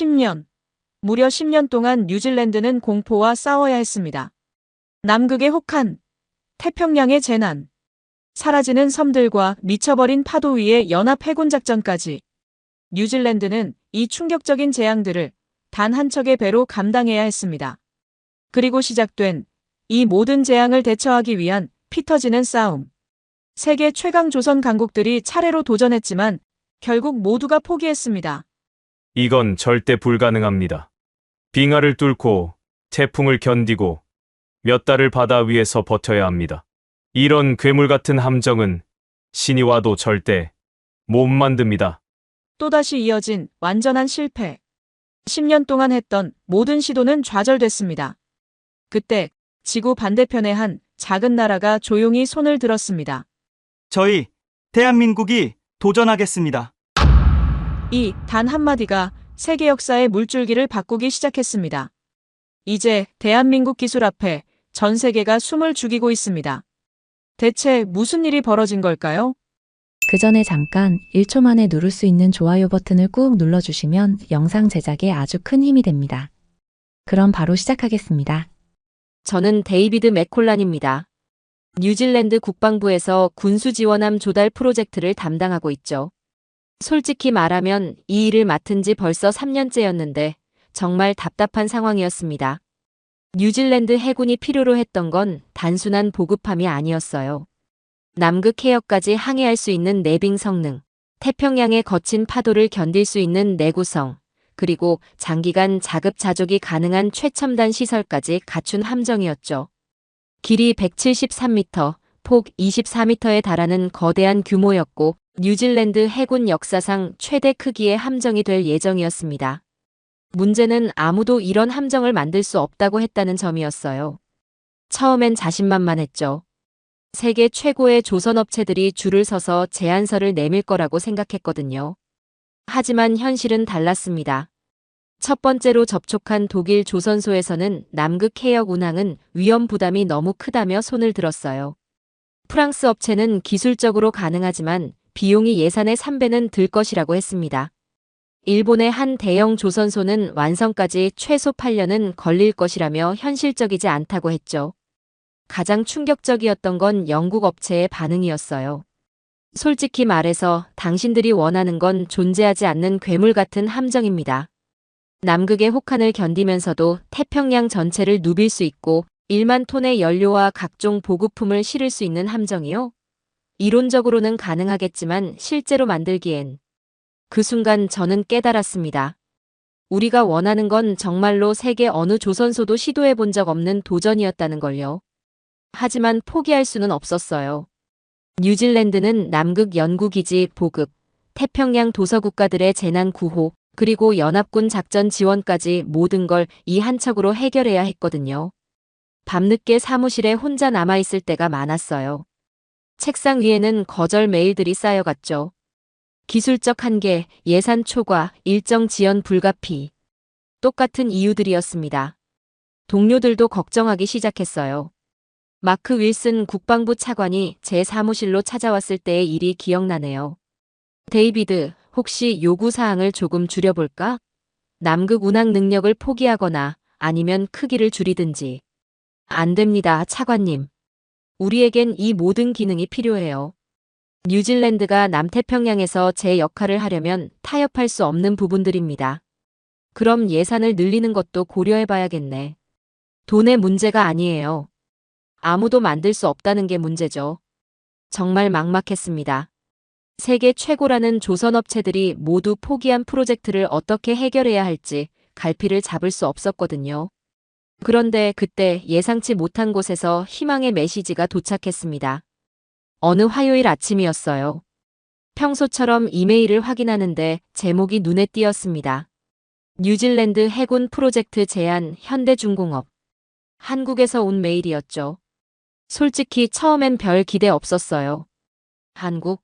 10년. 무려 10년 동안 뉴질랜드는 공포와 싸워야 했습니다. 남극의 혹한, 태평양의 재난, 사라지는 섬들과 미쳐버린 파도 위의 연합 해군 작전까지. 뉴질랜드는 이 충격적인 재앙들을 단 한 척의 배로 감당해야 했습니다. 그리고 시작된 이 모든 재앙을 대처하기 위한 피 터지는 싸움. 세계 최강 조선 강국들이 차례로 도전했지만 결국 모두가 포기했습니다. 이건 절대 불가능합니다. 빙하를 뚫고 태풍을 견디고 몇 달을 바다 위에서 버텨야 합니다. 이런 괴물 같은 함정은 신이 와도 절대 못 만듭니다. 또다시 이어진 완전한 실패. 10년 동안 했던 모든 시도는 좌절됐습니다. 그때 지구 반대편의 한 작은 나라가 조용히 손을 들었습니다. 저희 대한민국이 도전하겠습니다. 이 단 한마디가 세계 역사의 물줄기를 바꾸기 시작했습니다. 이제 대한민국 기술 앞에 전 세계가 숨을 죽이고 있습니다. 대체 무슨 일이 벌어진 걸까요? 그 전에 잠깐 1초 만에 누를 수 있는 좋아요 버튼을 꾹 눌러주시면 영상 제작에 아주 큰 힘이 됩니다. 그럼 바로 시작하겠습니다. 저는 데이비드 맥콜란입니다. 뉴질랜드 국방부에서 군수 지원함 조달 프로젝트를 담당하고 있죠. 솔직히 말하면 이 일을 맡은 지 벌써 3년째였는데 정말 답답한 상황이었습니다. 뉴질랜드 해군이 필요로 했던 건 단순한 보급함이 아니었어요. 남극 해역까지 항해할 수 있는 내빙 성능, 태평양의 거친 파도를 견딜 수 있는 내구성, 그리고 장기간 자급자족이 가능한 최첨단 시설까지 갖춘 함정이었죠. 길이 173m, 폭 24m에 달하는 거대한 규모였고 뉴질랜드 해군 역사상 최대 크기의 함정이 될 예정이었습니다. 문제는 아무도 이런 함정을 만들 수 없다고 했다는 점이었어요. 처음엔 자신만만했죠. 세계 최고의 조선업체들이 줄을 서서 제안서를 내밀 거라고 생각했거든요. 하지만 현실은 달랐습니다. 첫 번째로 접촉한 독일 조선소에서는 남극 해역 운항은 위험 부담이 너무 크다며 손을 들었어요. 프랑스 업체는 기술적으로 가능하지만 비용이 예산의 3배는 들 것이라고 했습니다. 일본의 한 대형 조선소는 완성까지 최소 8년은 걸릴 것이라며 현실적이지 않다고 했죠. 가장 충격적이었던 건 영국 업체의 반응이었어요. 솔직히 말해서 당신들이 원하는 건 존재하지 않는 괴물 같은 함정입니다. 남극의 혹한을 견디면서도 태평양 전체를 누빌 수 있고 1만 톤의 연료와 각종 보급품을 실을 수 있는 함정이요? 이론적으로는 가능하겠지만 실제로 만들기엔. 그 순간 저는 깨달았습니다. 우리가 원하는 건 정말로 세계 어느 조선소도 시도해 본 적 없는 도전이었다는 걸요. 하지만 포기할 수는 없었어요. 뉴질랜드는 남극 연구기지 보급, 태평양 도서국가들의 재난 구호, 그리고 연합군 작전 지원까지 모든 걸 이 한 척으로 해결해야 했거든요. 밤늦게 사무실에 혼자 남아있을 때가 많았어요. 책상 위에는 거절 메일들이 쌓여갔죠. 기술적 한계, 예산 초과, 일정 지연 불가피. 똑같은 이유들이었습니다. 동료들도 걱정하기 시작했어요. 마크 윌슨 국방부 차관이 제 사무실로 찾아왔을 때의 일이 기억나네요. 데이비드, 혹시 요구사항을 조금 줄여볼까? 남극 운항 능력을 포기하거나 아니면 크기를 줄이든지. 안 됩니다, 차관님. 우리에겐 이 모든 기능이 필요해요. 뉴질랜드가 남태평양에서 제 역할을 하려면 타협할 수 없는 부분들입니다. 그럼 예산을 늘리는 것도 고려해봐야겠네. 돈의 문제가 아니에요. 아무도 만들 수 없다는 게 문제죠. 정말 막막했습니다. 세계 최고라는 조선업체들이 모두 포기한 프로젝트를 어떻게 해결해야 할지 갈피를 잡을 수 없었거든요. 그런데 그때 예상치 못한 곳에서 희망의 메시지가 도착했습니다. 어느 화요일 아침이었어요. 평소처럼 이메일을 확인하는데 제목이 눈에 띄었습니다. 뉴질랜드 해군 프로젝트 제안 현대중공업. 한국에서 온 메일이었죠. 솔직히 처음엔 별 기대 없었어요. 한국?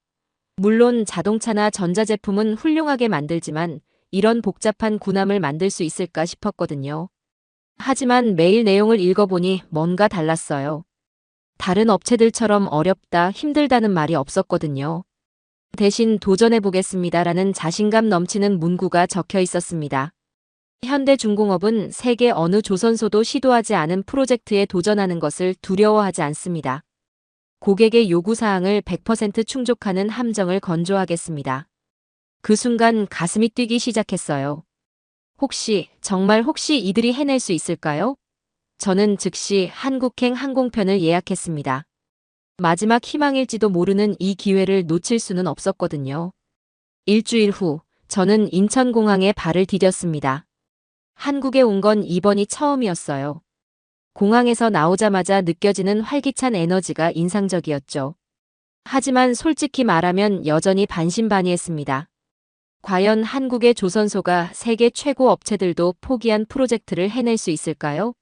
물론 자동차나 전자제품은 훌륭하게 만들지만 이런 복잡한 군함을 만들 수 있을까 싶었거든요. 하지만 메일 내용을 읽어보니 뭔가 달랐어요. 다른 업체들처럼 어렵다, 힘들다는 말이 없었거든요. 대신 도전해보겠습니다라는 자신감 넘치는 문구가 적혀 있었습니다. 현대중공업은 세계 어느 조선소도 시도하지 않은 프로젝트에 도전하는 것을 두려워하지 않습니다. 고객의 요구사항을 100% 충족하는 함정을 건조하겠습니다. 그 순간 가슴이 뛰기 시작했어요. 정말 혹시 이들이 해낼 수 있을까요? 저는 즉시 한국행 항공편을 예약했습니다. 마지막 희망일지도 모르는 이 기회를 놓칠 수는 없었거든요. 일주일 후, 저는 인천공항에 발을 디뎠습니다. 한국에 온 건 이번이 처음이었어요. 공항에서 나오자마자 느껴지는 활기찬 에너지가 인상적이었죠. 하지만 솔직히 말하면 여전히 반신반의했습니다. 과연 한국의 조선소가 세계 최고 업체들도 포기한 프로젝트를 해낼 수 있을까요?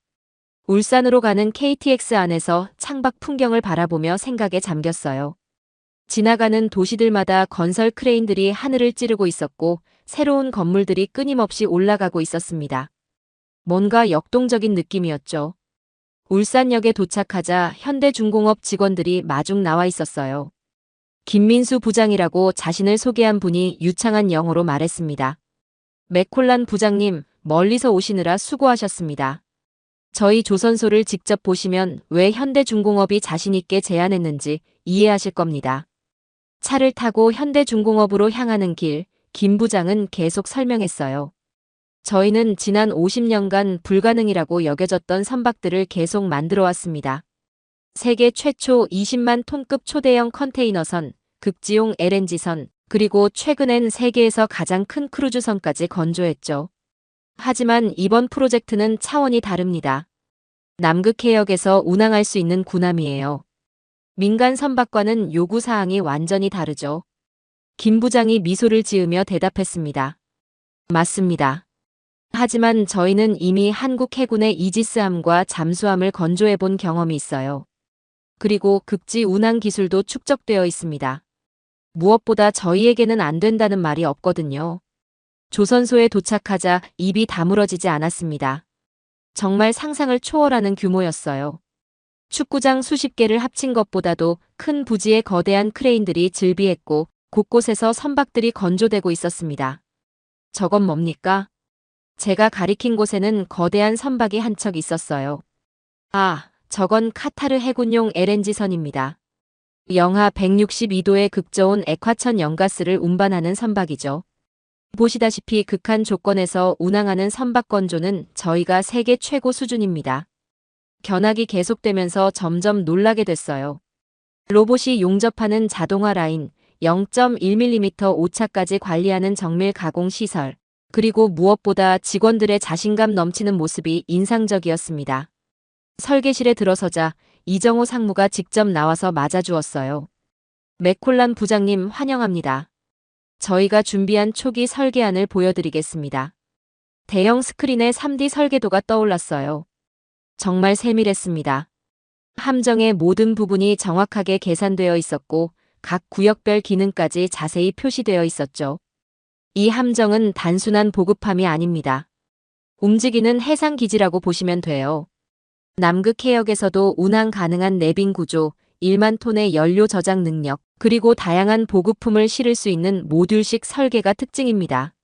울산으로 가는 KTX 안에서 창밖 풍경을 바라보며 생각에 잠겼어요. 지나가는 도시들마다 건설 크레인들이 하늘을 찌르고 있었고 새로운 건물들이 끊임없이 올라가고 있었습니다. 뭔가 역동적인 느낌이었죠. 울산역에 도착하자 현대중공업 직원들이 마중 나와 있었어요. 김민수 부장이라고 자신을 소개한 분이 유창한 영어로 말했습니다. 맥콜란 부장님, 멀리서 오시느라 수고하셨습니다. 저희 조선소를 직접 보시면 왜 현대중공업이 자신있게 제안했는지 이해하실 겁니다. 차를 타고 현대중공업으로 향하는 길, 김 부장은 계속 설명했어요. 저희는 지난 50년간 불가능이라고 여겨졌던 선박들을 계속 만들어 왔습니다. 세계 최초 20만 톤급 초대형 컨테이너선, 극지용 LNG선, 그리고 최근엔 세계에서 가장 큰 크루즈선까지 건조했죠. 하지만 이번 프로젝트는 차원이 다릅니다. 남극해역에서 운항할 수 있는 군함이에요. 민간 선박과는 요구사항이 완전히 다르죠. 김 부장이 미소를 지으며 대답했습니다. 맞습니다. 하지만 저희는 이미 한국 해군의 이지스함과 잠수함을 건조해 본 경험이 있어요. 그리고 극지 운항 기술도 축적되어 있습니다. 무엇보다 저희에게는 안 된다는 말이 없거든요. 조선소에 도착하자 입이 다물어지지 않았습니다. 정말 상상을 초월하는 규모였어요. 축구장 수십 개를 합친 것보다도 큰 부지의 거대한 크레인들이 즐비했고 곳곳에서 선박들이 건조되고 있었습니다. 저건 뭡니까? 제가 가리킨 곳에는 거대한 선박이 한 척 있었어요. 아, 저건 카타르 해군용 LNG선입니다. 영하 162도의 극저온 액화천 연가스를 운반하는 선박이죠. 보시다시피 극한 조건에서 운항하는 선박 건조는 저희가 세계 최고 수준입니다. 견학이 계속되면서 점점 놀라게 됐어요. 로봇이 용접하는 자동화 라인, 0.1mm 오차까지 관리하는 정밀 가공 시설, 그리고 무엇보다 직원들의 자신감 넘치는 모습이 인상적이었습니다. 설계실에 들어서자 이정호 상무가 직접 나와서 맞아주었어요. 맥콜란 부장님 환영합니다. 저희가 준비한 초기 설계안을 보여드리겠습니다. 대형 스크린에 3D 설계도가 떠올랐어요. 정말 세밀했습니다. 함정의 모든 부분이 정확하게 계산되어 있었고 각 구역별 기능까지 자세히 표시되어 있었죠. 이 함정은 단순한 보급함이 아닙니다. 움직이는 해상기지라고 보시면 돼요. 남극해역에서도 운항 가능한 내빙 구조, 1만 톤의 연료 저장 능력, 그리고 다양한 보급품을 실을 수 있는 모듈식 설계가 특징입니다.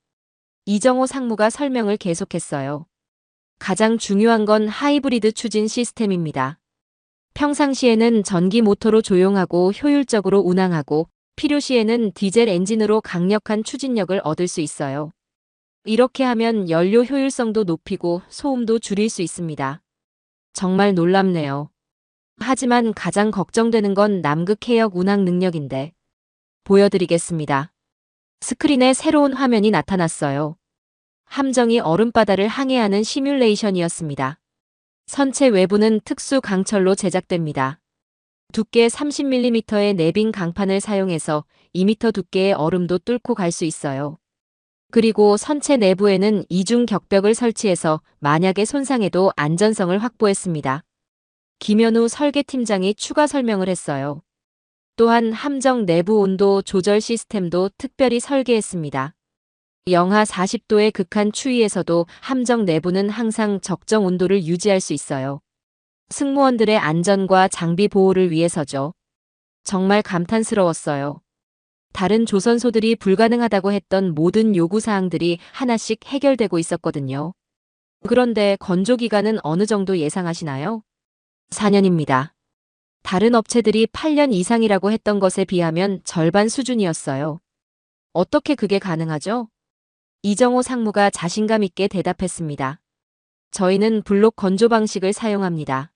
이정호 상무가 설명을 계속했어요. 가장 중요한 건 하이브리드 추진 시스템입니다. 평상시에는 전기 모터로 조용하고 효율적으로 운항하고 필요시에는 디젤 엔진으로 강력한 추진력을 얻을 수 있어요. 이렇게 하면 연료 효율성도 높이고 소음도 줄일 수 있습니다. 정말 놀랍네요. 하지만 가장 걱정되는 건 남극해역 운항 능력인데. 보여드리겠습니다. 스크린에 새로운 화면이 나타났어요. 함정이 얼음바다를 항해하는 시뮬레이션이었습니다. 선체 외부는 특수 강철로 제작됩니다. 두께 30mm의 내빙 강판을 사용해서 2m 두께의 얼음도 뚫고 갈 수 있어요. 그리고 선체 내부에는 이중 격벽을 설치해서 만약에 손상해도 안전성을 확보했습니다. 김현우 설계팀장이 추가 설명을 했어요. 또한 함정 내부 온도 조절 시스템도 특별히 설계했습니다. 영하 40도의 극한 추위에서도 함정 내부는 항상 적정 온도를 유지할 수 있어요. 승무원들의 안전과 장비 보호를 위해서죠. 정말 감탄스러웠어요. 다른 조선소들이 불가능하다고 했던 모든 요구사항들이 하나씩 해결되고 있었거든요. 그런데 건조 기간은 어느 정도 예상하시나요? 4년입니다. 다른 업체들이 8년 이상이라고 했던 것에 비하면 절반 수준이었어요. 어떻게 그게 가능하죠? 이정호 상무가 자신감 있게 대답했습니다. 저희는 블록 건조 방식을 사용합니다.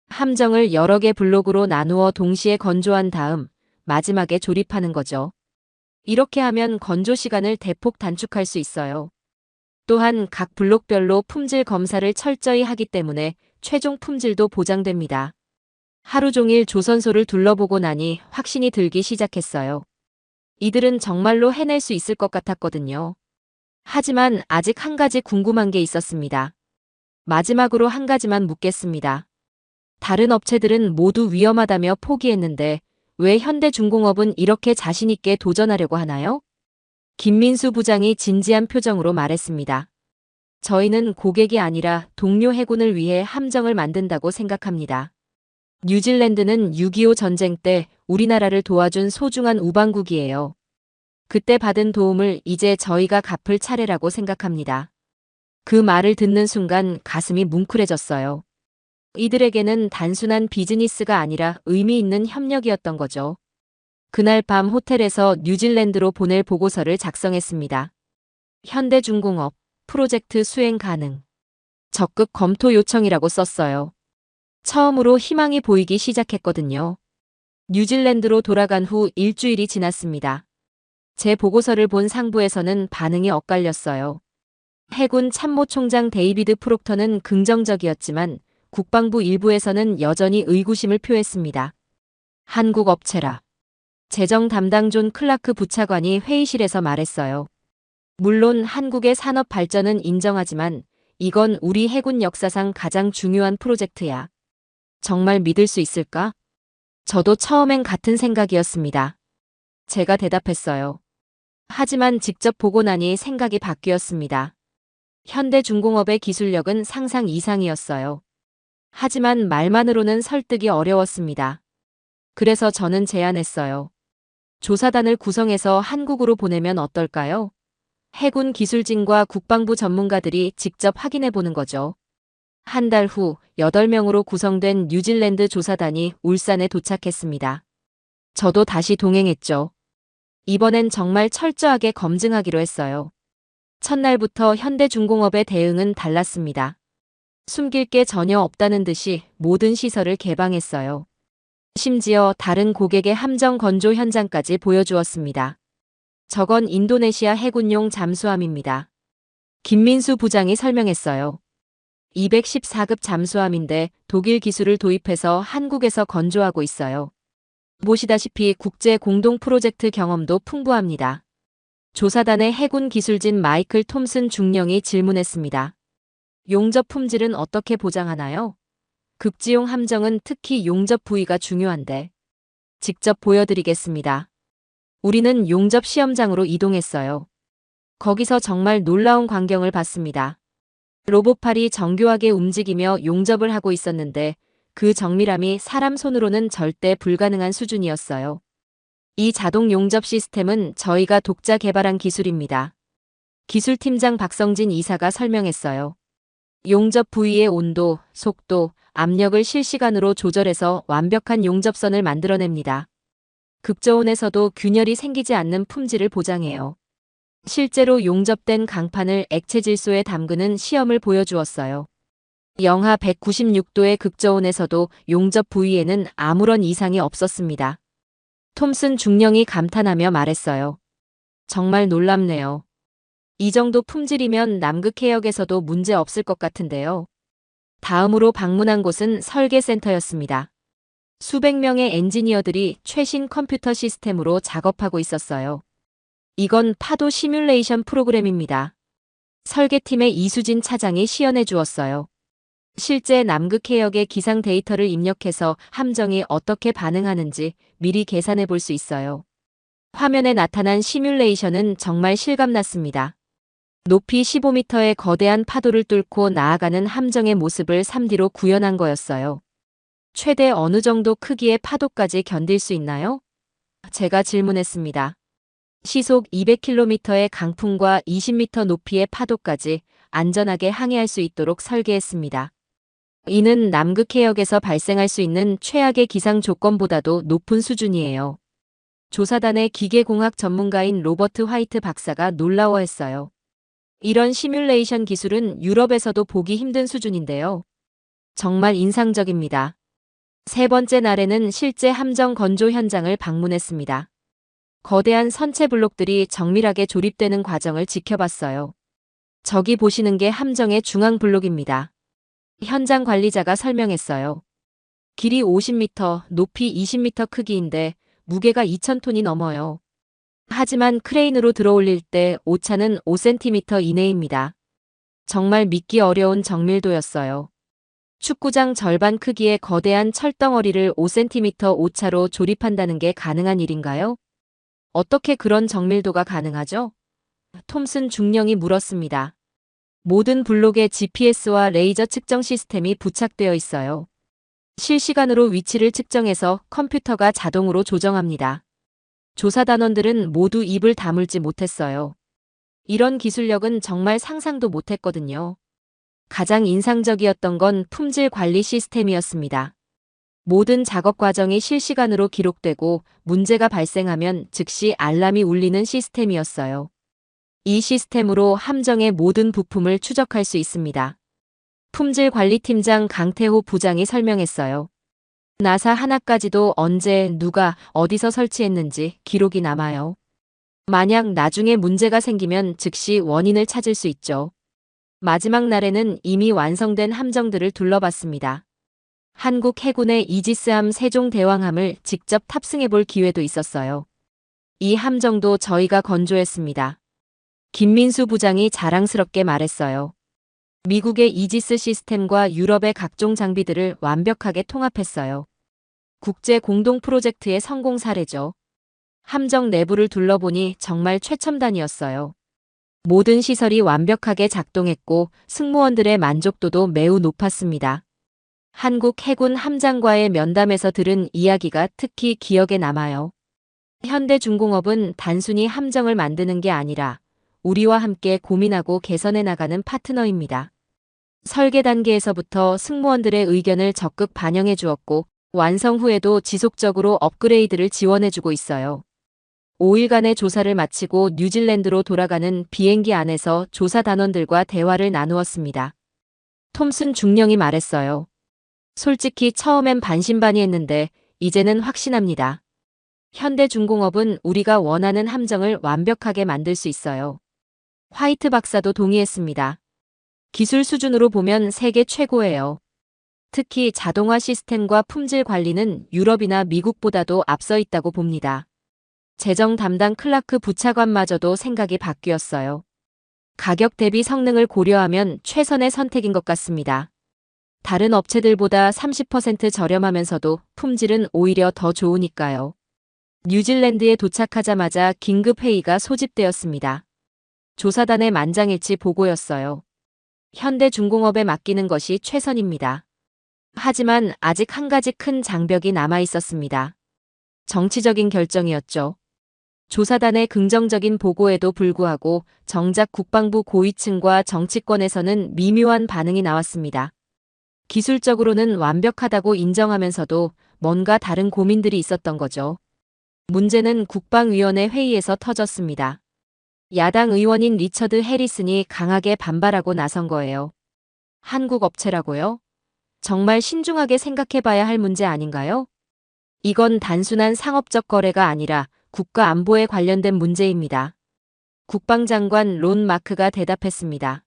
함정을 여러 개 블록으로 나누어 동시에 건조한 다음 마지막에 조립하는 거죠. 이렇게 하면 건조 시간을 대폭 단축할 수 있어요. 또한 각 블록별로 품질 검사를 철저히 하기 때문에 최종 품질도 보장됩니다. 하루 종일 조선소를 둘러보고 나니 확신이 들기 시작했어요. 이들은 정말로 해낼 수 있을 것 같았거든요. 하지만 아직 한 가지 궁금한 게 있었습니다. 마지막으로 한 가지만 묻겠습니다. 다른 업체들은 모두 위험하다며 포기했는데 왜 현대중공업은 이렇게 자신있게 도전하려고 하나요? 김민수 부장이 진지한 표정으로 말했습니다. 저희는 고객이 아니라 동료 해군을 위해 함정을 만든다고 생각합니다. 뉴질랜드는 6.25 전쟁 때 우리나라를 도와준 소중한 우방국이에요. 그때 받은 도움을 이제 저희가 갚을 차례라고 생각합니다. 그 말을 듣는 순간 가슴이 뭉클해졌어요. 이들에게는 단순한 비즈니스가 아니라 의미 있는 협력이었던 거죠. 그날 밤 호텔에서 뉴질랜드로 보낼 보고서를 작성했습니다. 현대중공업, 프로젝트 수행 가능. 적극 검토 요청이라고 썼어요. 처음으로 희망이 보이기 시작했거든요. 뉴질랜드로 돌아간 후 일주일이 지났습니다. 제 보고서를 본 상부에서는 반응이 엇갈렸어요. 해군 참모총장 데이비드 프록터는 긍정적이었지만 국방부 일부에서는 여전히 의구심을 표했습니다. 한국 업체라. 재정 담당 존 클라크 부차관이 회의실에서 말했어요. 물론 한국의 산업 발전은 인정하지만 이건 우리 해군 역사상 가장 중요한 프로젝트야. 정말 믿을 수 있을까? 저도 처음엔 같은 생각이었습니다. 제가 대답했어요. 하지만 직접 보고 나니 생각이 바뀌었습니다. 현대중공업의 기술력은 상상 이상이었어요. 하지만 말만으로는 설득이 어려웠습니다. 그래서 저는 제안했어요. 조사단을 구성해서 한국으로 보내면 어떨까요? 해군 기술진과 국방부 전문가들이 직접 확인해 보는 거죠. 한 달 후 8명으로 구성된 뉴질랜드 조사단이 울산에 도착했습니다. 저도 다시 동행했죠. 이번엔 정말 철저하게 검증하기로 했어요. 첫날부터 현대중공업의 대응은 달랐습니다. 숨길 게 전혀 없다는 듯이 모든 시설을 개방했어요. 심지어 다른 고객의 함정 건조 현장까지 보여주었습니다. 저건 인도네시아 해군용 잠수함입니다. 김민수 부장이 설명했어요. 214급 잠수함인데 독일 기술을 도입해서 한국에서 건조하고 있어요. 보시다시피 국제 공동 프로젝트 경험도 풍부합니다. 조사단의 해군 기술진 마이클 톰슨 중령이 질문했습니다. 용접 품질은 어떻게 보장하나요? 극지용 함정은 특히 용접 부위가 중요한데. 직접 보여드리겠습니다. 우리는 용접 시험장으로 이동했어요. 거기서 정말 놀라운 광경을 봤습니다. 로봇팔이 정교하게 움직이며 용접을 하고 있었는데 그 정밀함이 사람 손으로는 절대 불가능한 수준이었어요. 이 자동 용접 시스템은 저희가 독자 개발한 기술입니다. 기술팀장 박성진 이사가 설명했어요. 용접 부위의 온도, 속도, 압력을 실시간으로 조절해서 완벽한 용접선을 만들어냅니다. 극저온에서도 균열이 생기지 않는 품질을 보장해요. 실제로 용접된 강판을 액체 질소에 담그는 시험을 보여주었어요. 영하 196도의 극저온에서도 용접 부위에는 아무런 이상이 없었습니다. 톰슨 중령이 감탄하며 말했어요. 정말 놀랍네요. 이 정도 품질이면 남극 해역에서도 문제 없을 것 같은데요. 다음으로 방문한 곳은 설계센터였습니다. 수백 명의 엔지니어들이 최신 컴퓨터 시스템으로 작업하고 있었어요. 이건 파도 시뮬레이션 프로그램입니다. 설계팀의 이수진 차장이 시연해 주었어요. 실제 남극 해역의 기상 데이터를 입력해서 함정이 어떻게 반응하는지 미리 계산해 볼 수 있어요. 화면에 나타난 시뮬레이션은 정말 실감났습니다. 높이 15m의 거대한 파도를 뚫고 나아가는 함정의 모습을 3D로 구현한 거였어요. 최대 어느 정도 크기의 파도까지 견딜 수 있나요? 제가 질문했습니다. 시속 200km의 강풍과 20m 높이의 파도까지 안전하게 항해할 수 있도록 설계했습니다. 이는 남극 해역에서 발생할 수 있는 최악의 기상 조건보다도 높은 수준이에요. 조사단의 기계공학 전문가인 로버트 화이트 박사가 놀라워했어요. 이런 시뮬레이션 기술은 유럽에서도 보기 힘든 수준인데요. 정말 인상적입니다. 세 번째 날에는 실제 함정 건조 현장을 방문했습니다. 거대한 선체 블록들이 정밀하게 조립되는 과정을 지켜봤어요. 저기 보시는 게 함정의 중앙 블록입니다. 현장 관리자가 설명했어요. 길이 50m, 높이 20m 크기인데 무게가 2,000톤이 넘어요. 하지만 크레인으로 들어올릴 때 오차는 5cm 이내입니다. 정말 믿기 어려운 정밀도였어요. 축구장 절반 크기의 거대한 철덩어리를 5cm 오차로 조립한다는 게 가능한 일인가요? 어떻게 그런 정밀도가 가능하죠? 톰슨 중령이 물었습니다. 모든 블록에 GPS와 레이저 측정 시스템이 부착되어 있어요. 실시간으로 위치를 측정해서 컴퓨터가 자동으로 조정합니다. 조사단원들은 모두 입을 다물지 못했어요. 이런 기술력은 정말 상상도 못했거든요. 가장 인상적이었던 건 품질 관리 시스템이었습니다. 모든 작업 과정이 실시간으로 기록되고 문제가 발생하면 즉시 알람이 울리는 시스템이었어요. 이 시스템으로 함정의 모든 부품을 추적할 수 있습니다. 품질관리팀장 강태호 부장이 설명했어요. 나사 하나까지도 언제, 누가, 어디서 설치했는지 기록이 남아요. 만약 나중에 문제가 생기면 즉시 원인을 찾을 수 있죠. 마지막 날에는 이미 완성된 함정들을 둘러봤습니다. 한국 해군의 이지스함 세종대왕함을 직접 탑승해 볼 기회도 있었어요. 이 함정도 저희가 건조했습니다. 김민수 부장이 자랑스럽게 말했어요. 미국의 이지스 시스템과 유럽의 각종 장비들을 완벽하게 통합했어요. 국제 공동 프로젝트의 성공 사례죠. 함정 내부를 둘러보니 정말 최첨단이었어요. 모든 시설이 완벽하게 작동했고 승무원들의 만족도도 매우 높았습니다. 한국 해군 함장과의 면담에서 들은 이야기가 특히 기억에 남아요. 현대중공업은 단순히 함정을 만드는 게 아니라 우리와 함께 고민하고 개선해 나가는 파트너입니다. 설계 단계에서부터 승무원들의 의견을 적극 반영해 주었고 완성 후에도 지속적으로 업그레이드를 지원해 주고 있어요. 5일간의 조사를 마치고 뉴질랜드로 돌아가는 비행기 안에서 조사 단원들과 대화를 나누었습니다. 톰슨 중령이 말했어요. 솔직히 처음엔 반신반의했는데 이제는 확신합니다. 현대중공업은 우리가 원하는 함정을 완벽하게 만들 수 있어요. 화이트 박사도 동의했습니다. 기술 수준으로 보면 세계 최고예요. 특히 자동화 시스템과 품질 관리는 유럽이나 미국보다도 앞서 있다고 봅니다. 재정 담당 클라크 부차관마저도 생각이 바뀌었어요. 가격 대비 성능을 고려하면 최선의 선택인 것 같습니다. 다른 업체들보다 30% 저렴하면서도 품질은 오히려 더 좋으니까요. 뉴질랜드에 도착하자마자 긴급 회의가 소집되었습니다. 조사단의 만장일치 보고였어요. 현대중공업에 맡기는 것이 최선입니다. 하지만 아직 한 가지 큰 장벽이 남아 있었습니다. 정치적인 결정이었죠. 조사단의 긍정적인 보고에도 불구하고 정작 국방부 고위층과 정치권에서는 미묘한 반응이 나왔습니다. 기술적으로는 완벽하다고 인정하면서도 뭔가 다른 고민들이 있었던 거죠. 문제는 국방위원회 회의에서 터졌습니다. 야당 의원인 리처드 해리슨이 강하게 반발하고 나선 거예요. 한국 업체라고요? 정말 신중하게 생각해봐야 할 문제 아닌가요? 이건 단순한 상업적 거래가 아니라 국가 안보에 관련된 문제입니다. 국방장관 론 마크가 대답했습니다.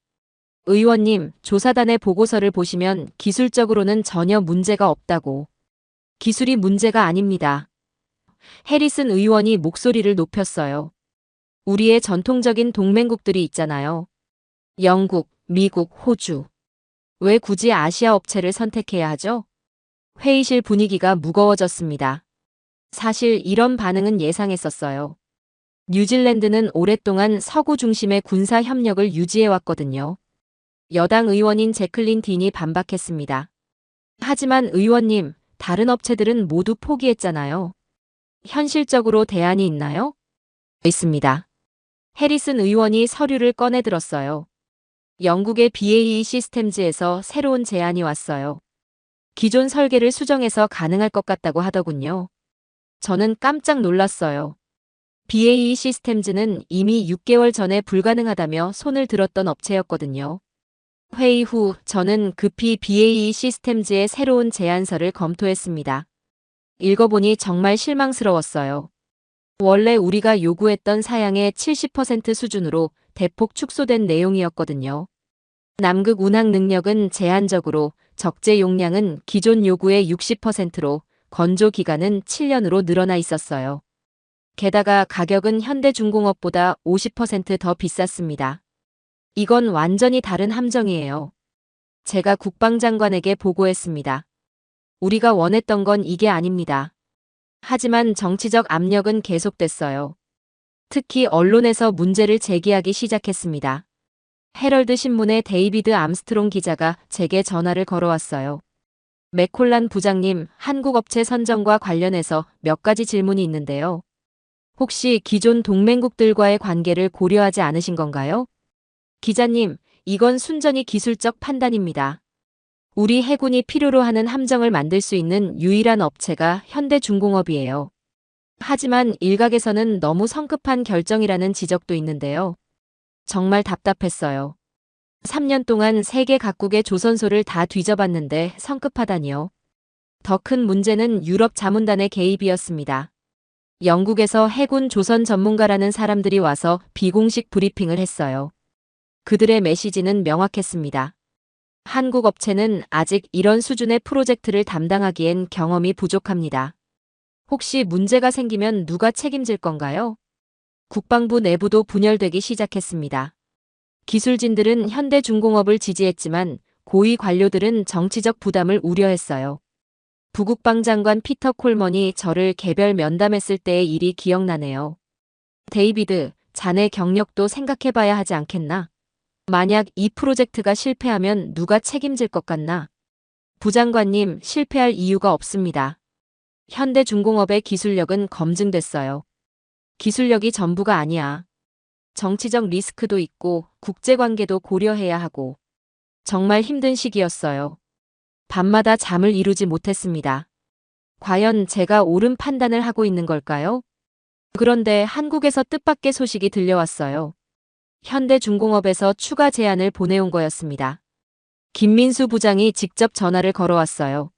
의원님, 조사단의 보고서를 보시면 기술적으로는 전혀 문제가 없다고. 기술이 문제가 아닙니다. 해리슨 의원이 목소리를 높였어요. 우리의 전통적인 동맹국들이 있잖아요. 영국, 미국, 호주. 왜 굳이 아시아 업체를 선택해야 하죠? 회의실 분위기가 무거워졌습니다. 사실 이런 반응은 예상했었어요. 뉴질랜드는 오랫동안 서구 중심의 군사 협력을 유지해왔거든요. 여당 의원인 제클린 딘이 반박했습니다. 하지만 의원님, 다른 업체들은 모두 포기했잖아요. 현실적으로 대안이 있나요? 있습니다. 해리슨 의원이 서류를 꺼내 들었어요. 영국의 BAE 시스템즈에서 새로운 제안이 왔어요. 기존 설계를 수정해서 가능할 것 같다고 하더군요. 저는 깜짝 놀랐어요. BAE 시스템즈는 이미 6개월 전에 불가능하다며 손을 들었던 업체였거든요. 회의 후 저는 급히 BAE 시스템즈의 새로운 제안서를 검토했습니다. 읽어보니 정말 실망스러웠어요. 원래 우리가 요구했던 사양의 70% 수준으로 대폭 축소된 내용이었거든요. 남극 운항 능력은 제한적으로, 적재 용량은 기존 요구의 60%로, 건조 기간은 7년으로 늘어나 있었어요. 게다가 가격은 현대중공업보다 50%더 비쌌습니다. 이건 완전히 다른 함정이에요. 제가 국방장관에게 보고했습니다. 우리가 원했던 건 이게 아닙니다. 하지만 정치적 압력은 계속됐어요. 특히 언론에서 문제를 제기하기 시작했습니다. 헤럴드 신문의 데이비드 암스트롱 기자가 제게 전화를 걸어왔어요. 맥콜란 부장님, 한국 업체 선정과 관련해서 몇 가지 질문이 있는데요. 혹시 기존 동맹국들과의 관계를 고려하지 않으신 건가요? 기자님, 이건 순전히 기술적 판단입니다. 우리 해군이 필요로 하는 함정을 만들 수 있는 유일한 업체가 현대중공업이에요. 하지만 일각에서는 너무 성급한 결정이라는 지적도 있는데요. 정말 답답했어요. 3년 동안 세계 각국의 조선소를 다 뒤져봤는데 성급하다니요. 더 큰 문제는 유럽 자문단의 개입이었습니다. 영국에서 해군 조선 전문가라는 사람들이 와서 비공식 브리핑을 했어요. 그들의 메시지는 명확했습니다. 한국 업체는 아직 이런 수준의 프로젝트를 담당하기엔 경험이 부족합니다. 혹시 문제가 생기면 누가 책임질 건가요? 국방부 내부도 분열되기 시작했습니다. 기술진들은 현대중공업을 지지했지만 고위 관료들은 정치적 부담을 우려했어요. 부국방장관 피터 콜먼이 저를 개별 면담했을 때의 일이 기억나네요. 데이비드, 자네 경력도 생각해봐야 하지 않겠나? 만약 이 프로젝트가 실패하면 누가 책임질 것 같나? 부장관님, 실패할 이유가 없습니다. 현대중공업의 기술력은 검증됐어요. 기술력이 전부가 아니야. 정치적 리스크도 있고 국제관계도 고려해야 하고. 정말 힘든 시기였어요. 밤마다 잠을 이루지 못했습니다. 과연 제가 옳은 판단을 하고 있는 걸까요? 그런데 한국에서 뜻밖의 소식이 들려왔어요. 현대중공업에서 추가 제안을 보내온 거였습니다. 김민수 부장이 직접 전화를 걸어왔어요.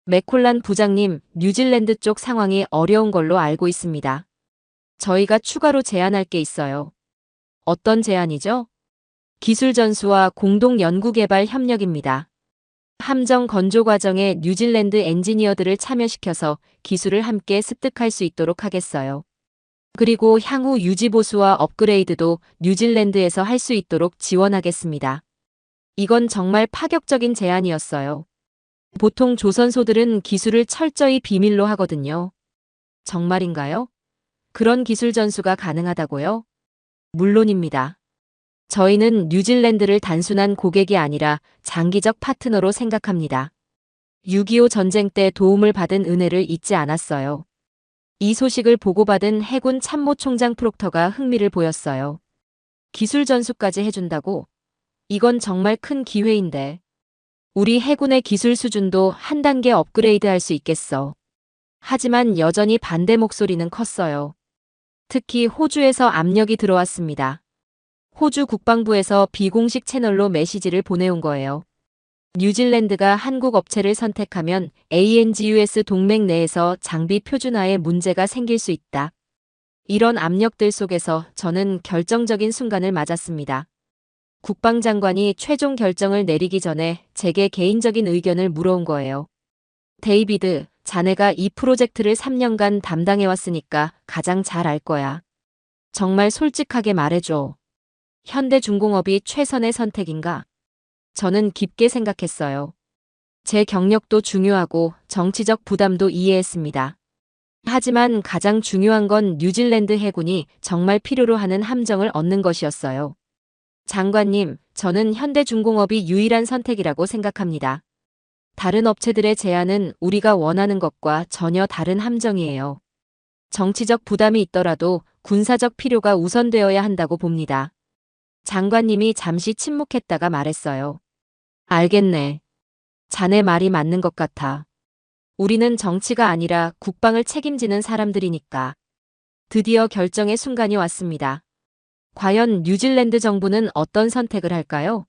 맥콜란 부장님, 뉴질랜드 쪽 상황이 어려운 걸로 알고 있습니다. 저희가 추가로 제안할 게 있어요. 어떤 제안이죠? 기술 전수와 공동 연구개발 협력입니다. 함정 건조 과정에 뉴질랜드 엔지니어들을 참여시켜서 기술을 함께 습득할 수 있도록 하겠어요. 그리고 향후 유지보수와 업그레이드도 뉴질랜드에서 할 수 있도록 지원하겠습니다. 이건 정말 파격적인 제안이었어요. 보통 조선소들은 기술을 철저히 비밀로 하거든요. 정말인가요? 그런 기술 전수가 가능하다고요? 물론입니다. 저희는 뉴질랜드를 단순한 고객이 아니라 장기적 파트너로 생각합니다. 6.25 전쟁 때 도움을 받은 은혜를 잊지 않았어요. 이 소식을 보고받은 해군 참모총장 프록터가 흥미를 보였어요. 기술 전수까지 해준다고? 이건 정말 큰 기회인데. 우리 해군의 기술 수준도 한 단계 업그레이드할 수 있겠어. 하지만 여전히 반대 목소리는 컸어요. 특히 호주에서 압력이 들어왔습니다. 호주 국방부에서 비공식 채널로 메시지를 보내온 거예요. 뉴질랜드가 한국 업체를 선택하면 ANGUS 동맹 내에서 장비 표준화에 문제가 생길 수 있다. 이런 압력들 속에서 저는 결정적인 순간을 맞았습니다. 국방장관이 최종 결정을 내리기 전에 제게 개인적인 의견을 물어온 거예요. 데이비드, 자네가 이 프로젝트를 3년간 담당해왔으니까 가장 잘 알 거야. 정말 솔직하게 말해줘. 현대중공업이 최선의 선택인가? 저는 깊게 생각했어요. 제 경력도 중요하고 정치적 부담도 이해했습니다. 하지만 가장 중요한 건 뉴질랜드 해군이 정말 필요로 하는 함정을 얻는 것이었어요. 장관님, 저는 현대중공업이 유일한 선택이라고 생각합니다. 다른 업체들의 제안은 우리가 원하는 것과 전혀 다른 함정이에요. 정치적 부담이 있더라도 군사적 필요가 우선되어야 한다고 봅니다. 장관님이 잠시 침묵했다가 말했어요. 알겠네. 자네 말이 맞는 것 같아. 우리는 정치가 아니라 국방을 책임지는 사람들이니까. 드디어 결정의 순간이 왔습니다. 과연 뉴질랜드 정부는 어떤 선택을 할까요?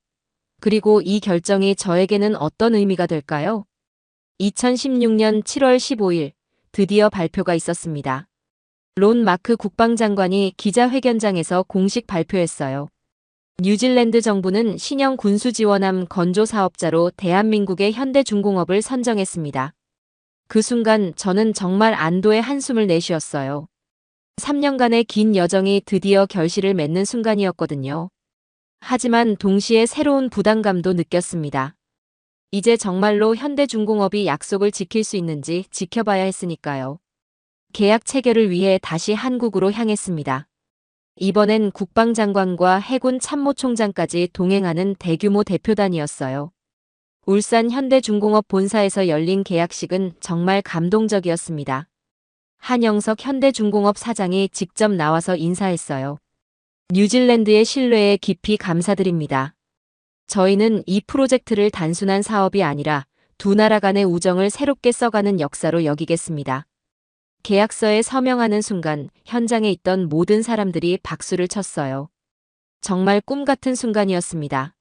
그리고 이 결정이 저에게는 어떤 의미가 될까요? 2016년 7월 15일, 드디어 발표가 있었습니다. 론 마크 국방장관이 기자회견장에서 공식 발표했어요. 뉴질랜드 정부는 신형 군수지원함 건조 사업자로 대한민국의 현대중공업을 선정했습니다. 그 순간 저는 정말 안도의 한숨을 내쉬었어요. 3년간의 긴 여정이 드디어 결실을 맺는 순간이었거든요. 하지만 동시에 새로운 부담감도 느꼈습니다. 이제 정말로 현대중공업이 약속을 지킬 수 있는지 지켜봐야 했으니까요. 계약 체결을 위해 다시 한국으로 향했습니다. 이번엔 국방장관과 해군 참모총장까지 동행하는 대규모 대표단이었어요. 울산 현대중공업 본사에서 열린 계약식은 정말 감동적이었습니다. 한영석 현대중공업 사장이 직접 나와서 인사했어요. 뉴질랜드의 신뢰에 깊이 감사드립니다. 저희는 이 프로젝트를 단순한 사업이 아니라 두 나라 간의 우정을 새롭게 써가는 역사로 여기겠습니다. 계약서에 서명하는 순간 현장에 있던 모든 사람들이 박수를 쳤어요. 정말 꿈 같은 순간이었습니다.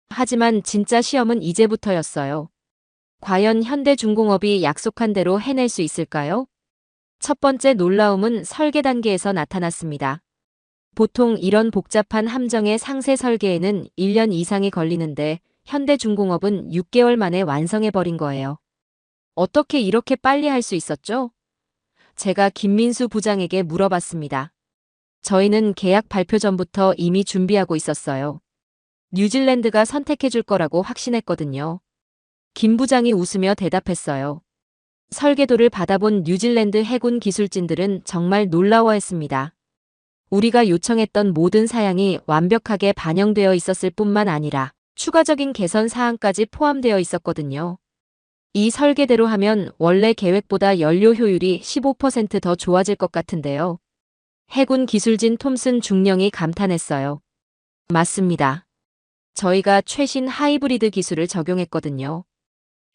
하지만 진짜 시험은 이제부터였어요. 과연 현대중공업이 약속한 대로 해낼 수 있을까요? 첫 번째 놀라움은 설계 단계에서 나타났습니다. 보통 이런 복잡한 함정의 상세 설계에는 1년 이상이 걸리는데 현대중공업은 6개월 만에 완성해버린 거예요. 어떻게 이렇게 빨리 할 수 있었죠? 제가 김민수 부장에게 물어봤습니다. 저희는 계약 발표 전부터 이미 준비하고 있었어요. 뉴질랜드가 선택해줄 거라고 확신했거든요. 김 부장이 웃으며 대답했어요. 설계도를 받아본 뉴질랜드 해군 기술진들은 정말 놀라워했습니다. 우리가 요청했던 모든 사양이 완벽하게 반영되어 있었을 뿐만 아니라 추가적인 개선 사항까지 포함되어 있었거든요. 이 설계대로 하면 원래 계획보다 연료 효율이 15% 더 좋아질 것 같은데요. 해군 기술진 톰슨 중령이 감탄했어요. 맞습니다. 저희가 최신 하이브리드 기술을 적용했거든요.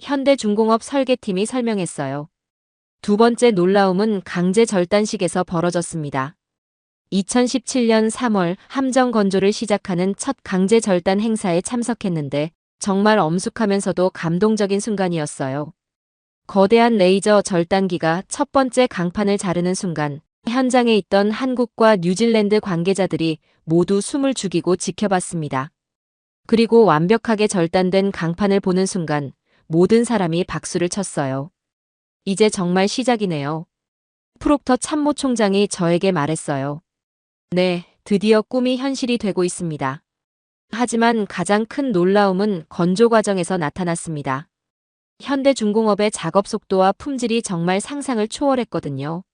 현대중공업 설계팀이 설명했어요. 두 번째 놀라움은 강제 절단식에서 벌어졌습니다. 2017년 3월 함정 건조를 시작하는 첫 강제 절단 행사에 참석했는데 정말 엄숙하면서도 감동적인 순간이었어요. 거대한 레이저 절단기가 첫 번째 강판을 자르는 순간 현장에 있던 한국과 뉴질랜드 관계자들이 모두 숨을 죽이고 지켜봤습니다. 그리고 완벽하게 절단된 강판을 보는 순간 모든 사람이 박수를 쳤어요. 이제 정말 시작이네요. 프록터 참모총장이 저에게 말했어요. 네, 드디어 꿈이 현실이 되고 있습니다. 하지만 가장 큰 놀라움은 건조 과정에서 나타났습니다. 현대중공업의 작업 속도와 품질이 정말 상상을 초월했거든요.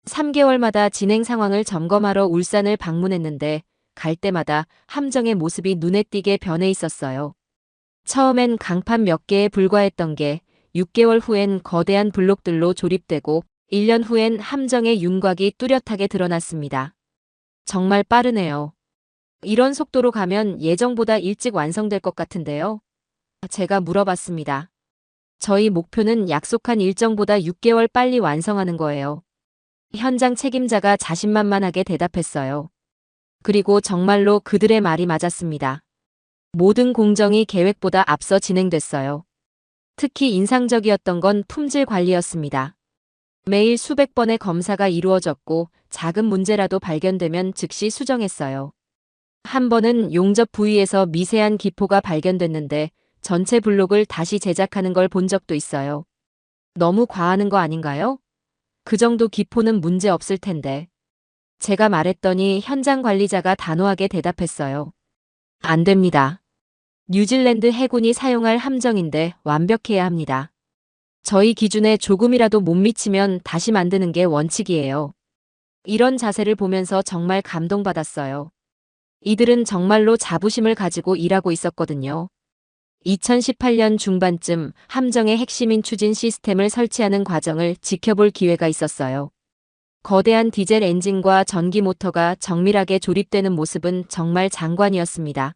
3개월마다 진행 상황을 점검하러 울산을 방문했는데 갈 때마다 함정의 모습이 눈에 띄게 변해 있었어요. 처음엔 강판 몇 개에 불과했던 게 6개월 후엔 거대한 블록들로 조립되고 1년 후엔 함정의 윤곽이 뚜렷하게 드러났습니다. 정말 빠르네요. 이런 속도로 가면 예정보다 일찍 완성될 것 같은데요. 제가 물어봤습니다. 저희 목표는 약속한 일정보다 6개월 빨리 완성하는 거예요. 현장 책임자가 자신만만하게 대답했어요. 그리고 정말로 그들의 말이 맞았습니다. 모든 공정이 계획보다 앞서 진행됐어요. 특히 인상적이었던 건 품질 관리였습니다. 매일 수백 번의 검사가 이루어졌고 작은 문제라도 발견되면 즉시 수정했어요. 한 번은 용접 부위에서 미세한 기포가 발견됐는데 전체 블록을 다시 제작하는 걸 본 적도 있어요. 너무 과하는 거 아닌가요? 그 정도 기포는 문제 없을 텐데. 제가 말했더니 현장 관리자가 단호하게 대답했어요. 안 됩니다. 뉴질랜드 해군이 사용할 함정인데 완벽해야 합니다. 저희 기준에 조금이라도 못 미치면 다시 만드는 게 원칙이에요. 이런 자세를 보면서 정말 감동받았어요. 이들은 정말로 자부심을 가지고 일하고 있었거든요. 2018년 중반쯤 함정의 핵심인 추진 시스템을 설치하는 과정을 지켜볼 기회가 있었어요. 거대한 디젤 엔진과 전기 모터가 정밀하게 조립되는 모습은 정말 장관이었습니다.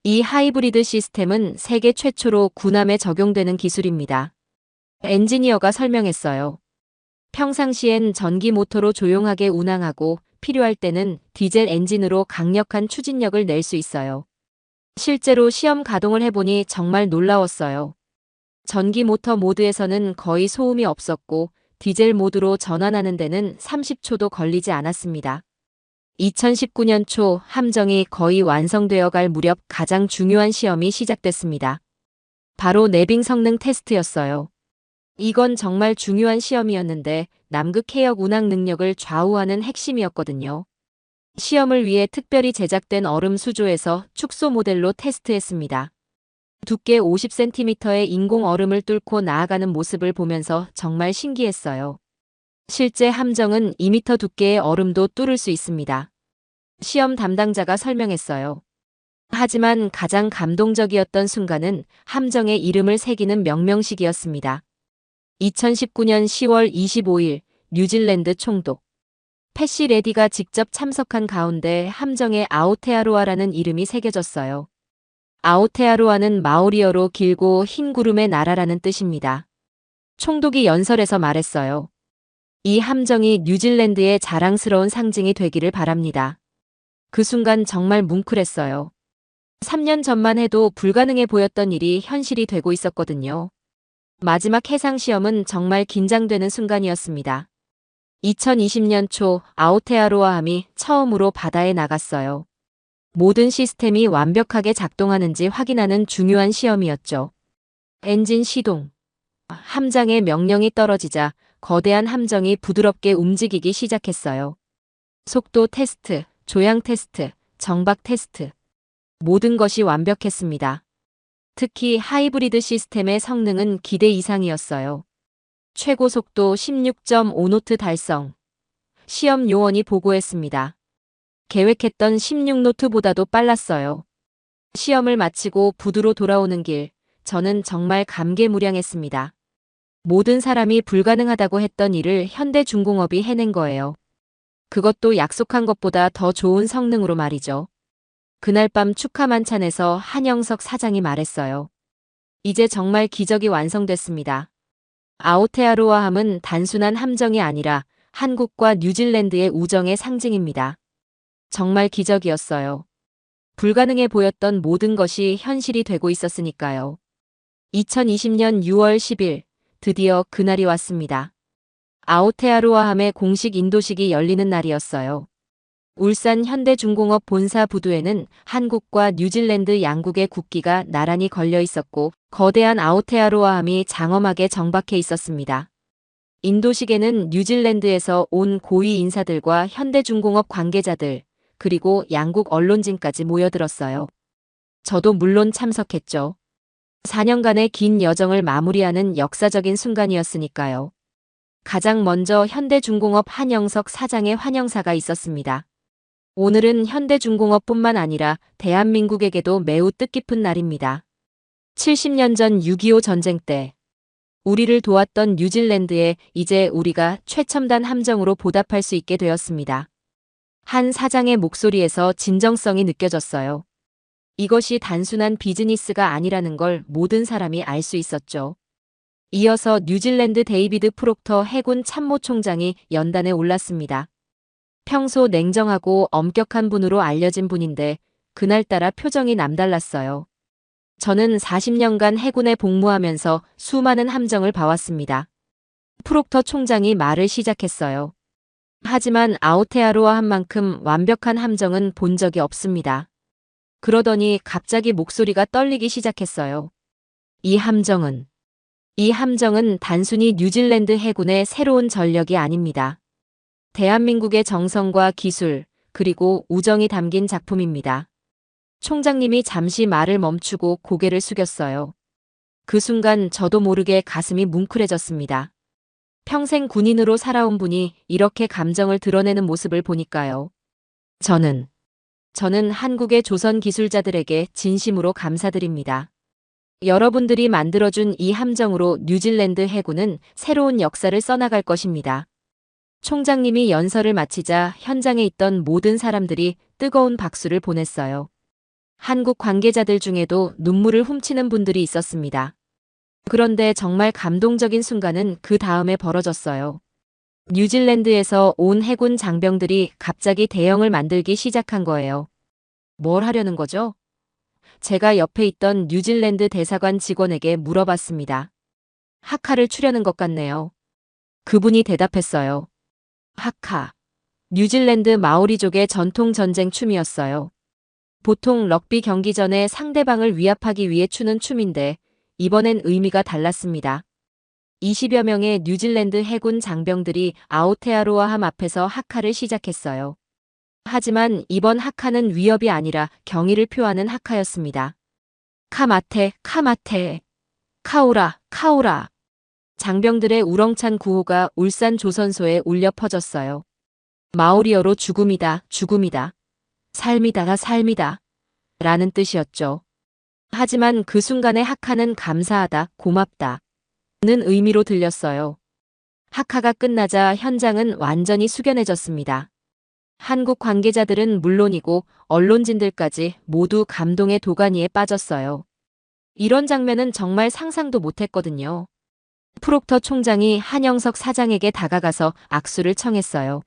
이 하이브리드 시스템은 세계 최초로 군함에 적용되는 기술입니다. 엔지니어가 설명했어요. 평상시엔 전기 모터로 조용하게 운항하고 필요할 때는 디젤 엔진으로 강력한 추진력을 낼 수 있어요. 실제로 시험 가동을 해보니 정말 놀라웠어요. 전기 모터 모드에서는 거의 소음이 없었고 디젤 모드로 전환하는 데는 30초도 걸리지 않았습니다. 2019년 초 함정이 거의 완성되어 갈 무렵 가장 중요한 시험이 시작됐습니다. 바로 내빙 성능 테스트였어요. 이건 정말 중요한 시험이었는데 남극 해역 운항 능력을 좌우하는 핵심이었거든요. 시험을 위해 특별히 제작된 얼음 수조에서 축소 모델로 테스트했습니다. 두께 50cm의 인공 얼음을 뚫고 나아가는 모습을 보면서 정말 신기했어요. 실제 함정은 2m 두께의 얼음도 뚫을 수 있습니다. 시험 담당자가 설명했어요. 하지만 가장 감동적이었던 순간은 함정에 이름을 새기는 명명식이었습니다. 2019년 10월 25일 뉴질랜드 총독 패시 레디가 직접 참석한 가운데 함정에 아오테아로아라는 이름이 새겨졌어요. 아오테아로아는 마오리어로 길고 흰 구름의 나라라는 뜻입니다. 총독이 연설에서 말했어요. 이 함정이 뉴질랜드의 자랑스러운 상징이 되기를 바랍니다. 그 순간 정말 뭉클했어요. 3년 전만 해도 불가능해 보였던 일이 현실이 되고 있었거든요. 마지막 해상 시험은 정말 긴장되는 순간이었습니다. 2020년 초 아오테아로아함이 처음으로 바다에 나갔어요. 모든 시스템이 완벽하게 작동하는지 확인하는 중요한 시험이었죠. 엔진 시동. 함장의 명령이 떨어지자 거대한 함정이 부드럽게 움직이기 시작했어요. 속도 테스트, 조향 테스트, 정박 테스트. 모든 것이 완벽했습니다. 특히 하이브리드 시스템의 성능은 기대 이상이었어요. 최고 속도 16.5노트 달성. 시험 요원이 보고했습니다. 계획했던 16노트보다도 빨랐어요. 시험을 마치고 부두로 돌아오는 길, 저는 정말 감개무량했습니다. 모든 사람이 불가능하다고 했던 일을 현대중공업이 해낸 거예요. 그것도 약속한 것보다 더 좋은 성능으로 말이죠. 그날 밤 축하 만찬에서 한영석 사장이 말했어요. 이제 정말 기적이 완성됐습니다. 아오테아로아함은 단순한 함정이 아니라 한국과 뉴질랜드의 우정의 상징입니다. 정말 기적이었어요. 불가능해 보였던 모든 것이 현실이 되고 있었으니까요. 2020년 6월 10일, 드디어 그날이 왔습니다. 아오테아로아함의 공식 인도식이 열리는 날이었어요. 울산 현대중공업 본사 부두에는 한국과 뉴질랜드 양국의 국기가 나란히 걸려 있었고 거대한 아오테아로아함이 장엄하게 정박해 있었습니다. 인도식에는 뉴질랜드에서 온 고위 인사들과 현대중공업 관계자들, 그리고 양국 언론진까지 모여들었어요. 저도 물론 참석했죠. 4년간의 긴 여정을 마무리하는 역사적인 순간이었으니까요. 가장 먼저 현대중공업 한영석 사장의 환영사가 있었습니다. 오늘은 현대중공업뿐만 아니라 대한민국에게도 매우 뜻깊은 날입니다. 70년 전 6.25 전쟁 때 우리를 도왔던 뉴질랜드에 이제 우리가 최첨단 함정으로 보답할 수 있게 되었습니다. 한 사장의 목소리에서 진정성이 느껴졌어요. 이것이 단순한 비즈니스가 아니라는 걸 모든 사람이 알 수 있었죠. 이어서 뉴질랜드 데이비드 프록터 해군 참모총장이 연단에 올랐습니다. 평소 냉정하고 엄격한 분으로 알려진 분인데 그날따라 표정이 남달랐어요. 저는 40년간 해군에 복무하면서 수많은 함정을 봐왔습니다. 프록터 총장이 말을 시작했어요. 하지만 아오테아로아함만큼 완벽한 함정은 본 적이 없습니다. 그러더니 갑자기 목소리가 떨리기 시작했어요. 이 함정은 단순히 뉴질랜드 해군의 새로운 전력이 아닙니다. 대한민국의 정성과 기술, 그리고 우정이 담긴 작품입니다. 총장님이 잠시 말을 멈추고 고개를 숙였어요. 그 순간 저도 모르게 가슴이 뭉클해졌습니다. 평생 군인으로 살아온 분이 이렇게 감정을 드러내는 모습을 보니까요. 저는 한국의 조선 기술자들에게 진심으로 감사드립니다. 여러분들이 만들어준 이 함정으로 뉴질랜드 해군은 새로운 역사를 써나갈 것입니다. 총장님이 연설을 마치자 현장에 있던 모든 사람들이 뜨거운 박수를 보냈어요. 한국 관계자들 중에도 눈물을 훔치는 분들이 있었습니다. 그런데 정말 감동적인 순간은 그 다음에 벌어졌어요. 뉴질랜드에서 온 해군 장병들이 갑자기 대형을 만들기 시작한 거예요. 뭘 하려는 거죠? 제가 옆에 있던 뉴질랜드 대사관 직원에게 물어봤습니다. 하카를 추려는 것 같네요. 그분이 대답했어요. 하카. 뉴질랜드 마오리족의 전통 전쟁 춤이었어요. 보통 럭비 경기 전에 상대방을 위압하기 위해 추는 춤인데 이번엔 의미가 달랐습니다. 20여 명의 뉴질랜드 해군 장병들이 아오테아로아함 앞에서 하카를 시작했어요. 하지만 이번 하카는 위협이 아니라 경의를 표하는 하카였습니다. 카마테, 카마테, 카오라, 카오라. 장병들의 우렁찬 구호가 울산 조선소에 울려 퍼졌어요. 마오리어로 죽음이다, 죽음이다. 삶이다, 삶이다. 라는 뜻이었죠. 하지만 그 순간에 하카는 감사하다, 고맙다. 는 의미로 들렸어요. 하카가 끝나자 현장은 완전히 숙연해졌습니다. 한국 관계자들은 물론이고 언론진들까지 모두 감동의 도가니에 빠졌어요. 이런 장면은 정말 상상도 못했거든요. 프록터 총장이 한영석 사장에게 다가가서 악수를 청했어요.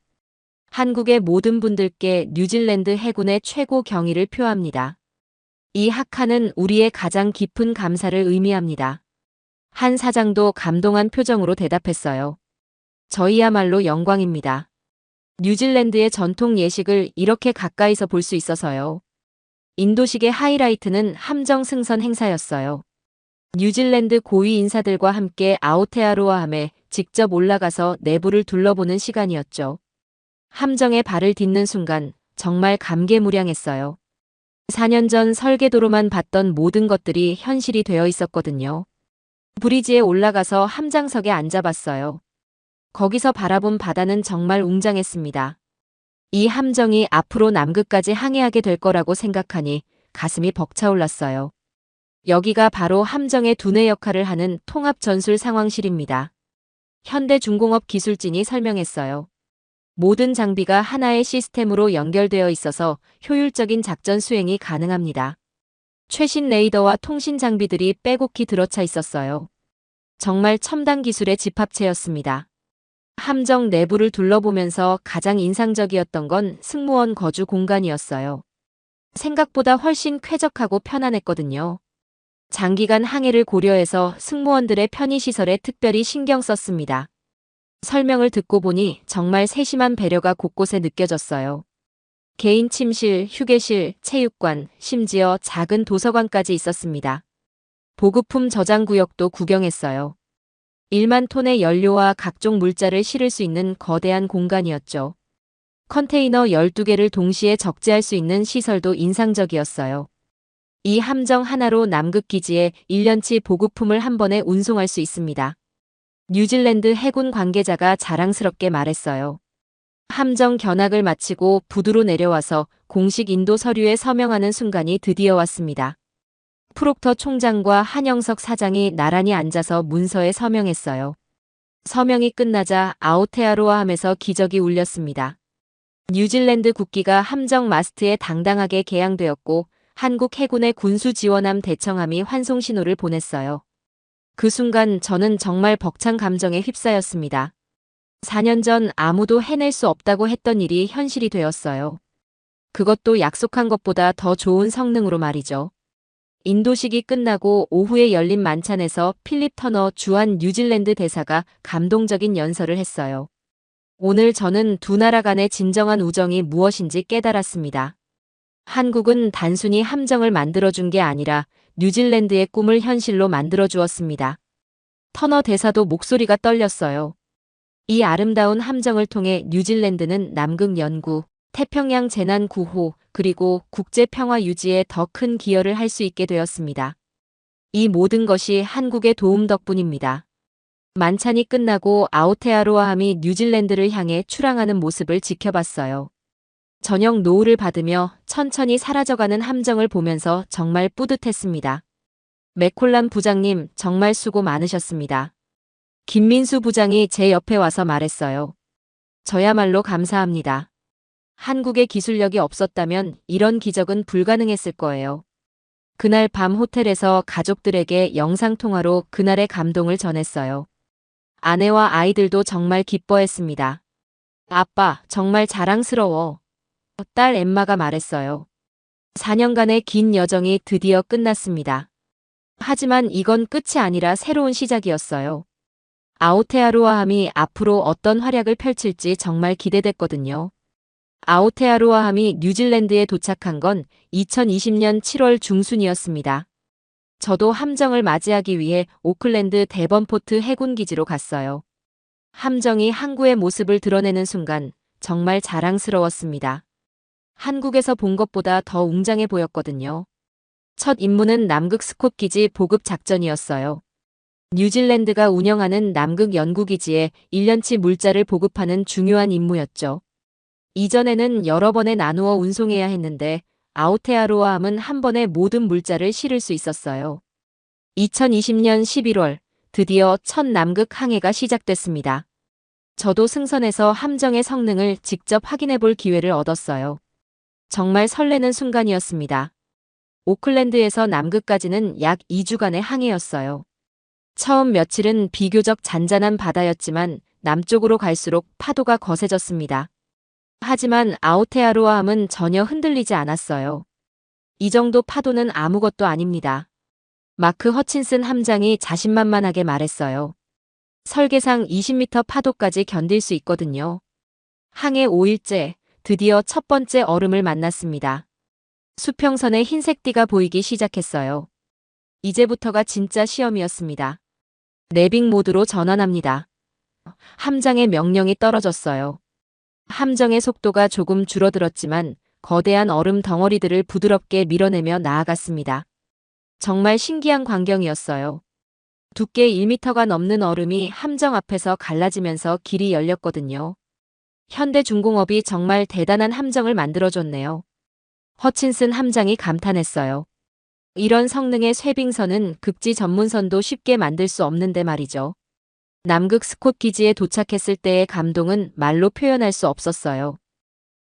한국의 모든 분들께 뉴질랜드 해군의 최고 경의를 표합니다. 이 하카는 우리의 가장 깊은 감사를 의미합니다. 한 사장도 감동한 표정으로 대답했어요. 저희야말로 영광입니다. 뉴질랜드의 전통 예식을 이렇게 가까이서 볼 수 있어서요. 인도식의 하이라이트는 함정 승선 행사였어요. 뉴질랜드 고위 인사들과 함께 아오테아로아함에 직접 올라가서 내부를 둘러보는 시간이었죠. 함정에 발을 딛는 순간 정말 감개무량했어요. 4년 전 설계도로만 봤던 모든 것들이 현실이 되어 있었거든요. 브리지에 올라가서 함장석에 앉아봤어요. 거기서 바라본 바다는 정말 웅장했습니다. 이 함정이 앞으로 남극까지 항해하게 될 거라고 생각하니 가슴이 벅차올랐어요. 여기가 바로 함정의 두뇌 역할을 하는 통합전술 상황실입니다. 현대중공업 기술진이 설명했어요. 모든 장비가 하나의 시스템으로 연결되어 있어서 효율적인 작전 수행이 가능합니다. 최신 레이더와 통신 장비들이 빼곡히 들어차 있었어요. 정말 첨단 기술의 집합체였습니다. 함정 내부를 둘러보면서 가장 인상적이었던 건 승무원 거주 공간이었어요. 생각보다 훨씬 쾌적하고 편안했거든요. 장기간 항해를 고려해서 승무원들의 편의시설에 특별히 신경 썼습니다. 설명을 듣고 보니 정말 세심한 배려가 곳곳에 느껴졌어요. 개인 침실, 휴게실, 체육관, 심지어 작은 도서관까지 있었습니다. 보급품 저장 구역도 구경했어요. 1만 톤의 연료와 각종 물자를 실을 수 있는 거대한 공간이었죠. 컨테이너 12개를 동시에 적재할 수 있는 시설도 인상적이었어요. 이 함정 하나로 남극 기지에 1년치 보급품을 한 번에 운송할 수 있습니다. 뉴질랜드 해군 관계자가 자랑스럽게 말했어요. 함정 견학을 마치고 부두로 내려와서 공식 인도 서류에 서명하는 순간이 드디어 왔습니다. 프록터 총장과 한영석 사장이 나란히 앉아서 문서에 서명했어요. 서명이 끝나자 아오테아로아함에서 기적이 울렸습니다. 뉴질랜드 국기가 함정 마스트에 당당하게 개양되었고 한국 해군의 군수 지원함 대청함이 환송 신호를 보냈어요. 그 순간 저는 정말 벅찬 감정에 휩싸였습니다. 4년 전 아무도 해낼 수 없다고 했던 일이 현실이 되었어요. 그것도 약속한 것보다 더 좋은 성능으로 말이죠. 인도식이 끝나고 오후에 열린 만찬에서 필립 터너 주한 뉴질랜드 대사가 감동적인 연설을 했어요. 오늘 저는 두 나라 간의 진정한 우정이 무엇인지 깨달았습니다. 한국은 단순히 함정을 만들어준 게 아니라 뉴질랜드의 꿈을 현실로 만들어 주었습니다. 터너 대사도 목소리가 떨렸어요. 이 아름다운 함정을 통해 뉴질랜드는 남극 연구, 태평양 재난 구호, 그리고 국제 평화 유지에 더 큰 기여를 할 수 있게 되었습니다. 이 모든 것이 한국의 도움 덕분입니다. 만찬이 끝나고 아오테아로아함이 뉴질랜드를 향해 출항하는 모습을 지켜봤어요. 저녁 노을을 받으며 천천히 사라져가는 함정을 보면서 정말 뿌듯했습니다. 맥콜란 부장님, 정말 수고 많으셨습니다. 김민수 부장이 제 옆에 와서 말했어요. 저야말로 감사합니다. 한국의 기술력이 없었다면 이런 기적은 불가능했을 거예요. 그날 밤 호텔에서 가족들에게 영상통화로 그날의 감동을 전했어요. 아내와 아이들도 정말 기뻐했습니다. 아빠, 정말 자랑스러워. 딸 엠마가 말했어요. 4년간의 긴 여정이 드디어 끝났습니다. 하지만 이건 끝이 아니라 새로운 시작이었어요. 아오테아로아함이 앞으로 어떤 활약을 펼칠지 정말 기대됐거든요. 아오테아로아함이 뉴질랜드에 도착한 건 2020년 7월 중순이었습니다. 저도 함정을 맞이하기 위해 오클랜드 데번포트 해군기지로 갔어요. 함정이 항구의 모습을 드러내는 순간 정말 자랑스러웠습니다. 한국에서 본 것보다 더 웅장해 보였거든요. 첫 임무는 남극 스콧 기지 보급 작전이었어요. 뉴질랜드가 운영하는 남극 연구기지에 1년치 물자를 보급하는 중요한 임무였죠. 이전에는 여러 번에 나누어 운송해야 했는데 아오테아로아함은 한 번에 모든 물자를 실을 수 있었어요. 2020년 11월 드디어 첫 남극 항해가 시작됐습니다. 저도 승선해서 함정의 성능을 직접 확인해 볼 기회를 얻었어요. 정말 설레는 순간이었습니다. 오클랜드에서 남극까지는 약 2주간의 항해였어요. 처음 며칠은 비교적 잔잔한 바다였지만 남쪽으로 갈수록 파도가 거세졌습니다. 하지만 아오테아로아함은 전혀 흔들리지 않았어요. 이 정도 파도는 아무것도 아닙니다. 마크 허친슨 함장이 자신만만하게 말했어요. 설계상 20m 파도까지 견딜 수 있거든요. 항해 5일째, 드디어 첫 번째 얼음을 만났습니다. 수평선에 흰색 띠가 보이기 시작했어요. 이제부터가 진짜 시험이었습니다. 내빙 모드로 전환합니다. 함장의 명령이 떨어졌어요. 함정의 속도가 조금 줄어들었지만 거대한 얼음 덩어리들을 부드럽게 밀어내며 나아갔습니다. 정말 신기한 광경이었어요. 두께 1m가 넘는 얼음이 함정 앞에서 갈라지면서 길이 열렸거든요. 현대중공업이 정말 대단한 함정을 만들어줬네요. 허친슨 함장이 감탄했어요. 이런 성능의 쇠빙선은 극지 전문선도 쉽게 만들 수 없는데 말이죠. 남극 스콧 기지에 도착했을 때의 감동은 말로 표현할 수 없었어요.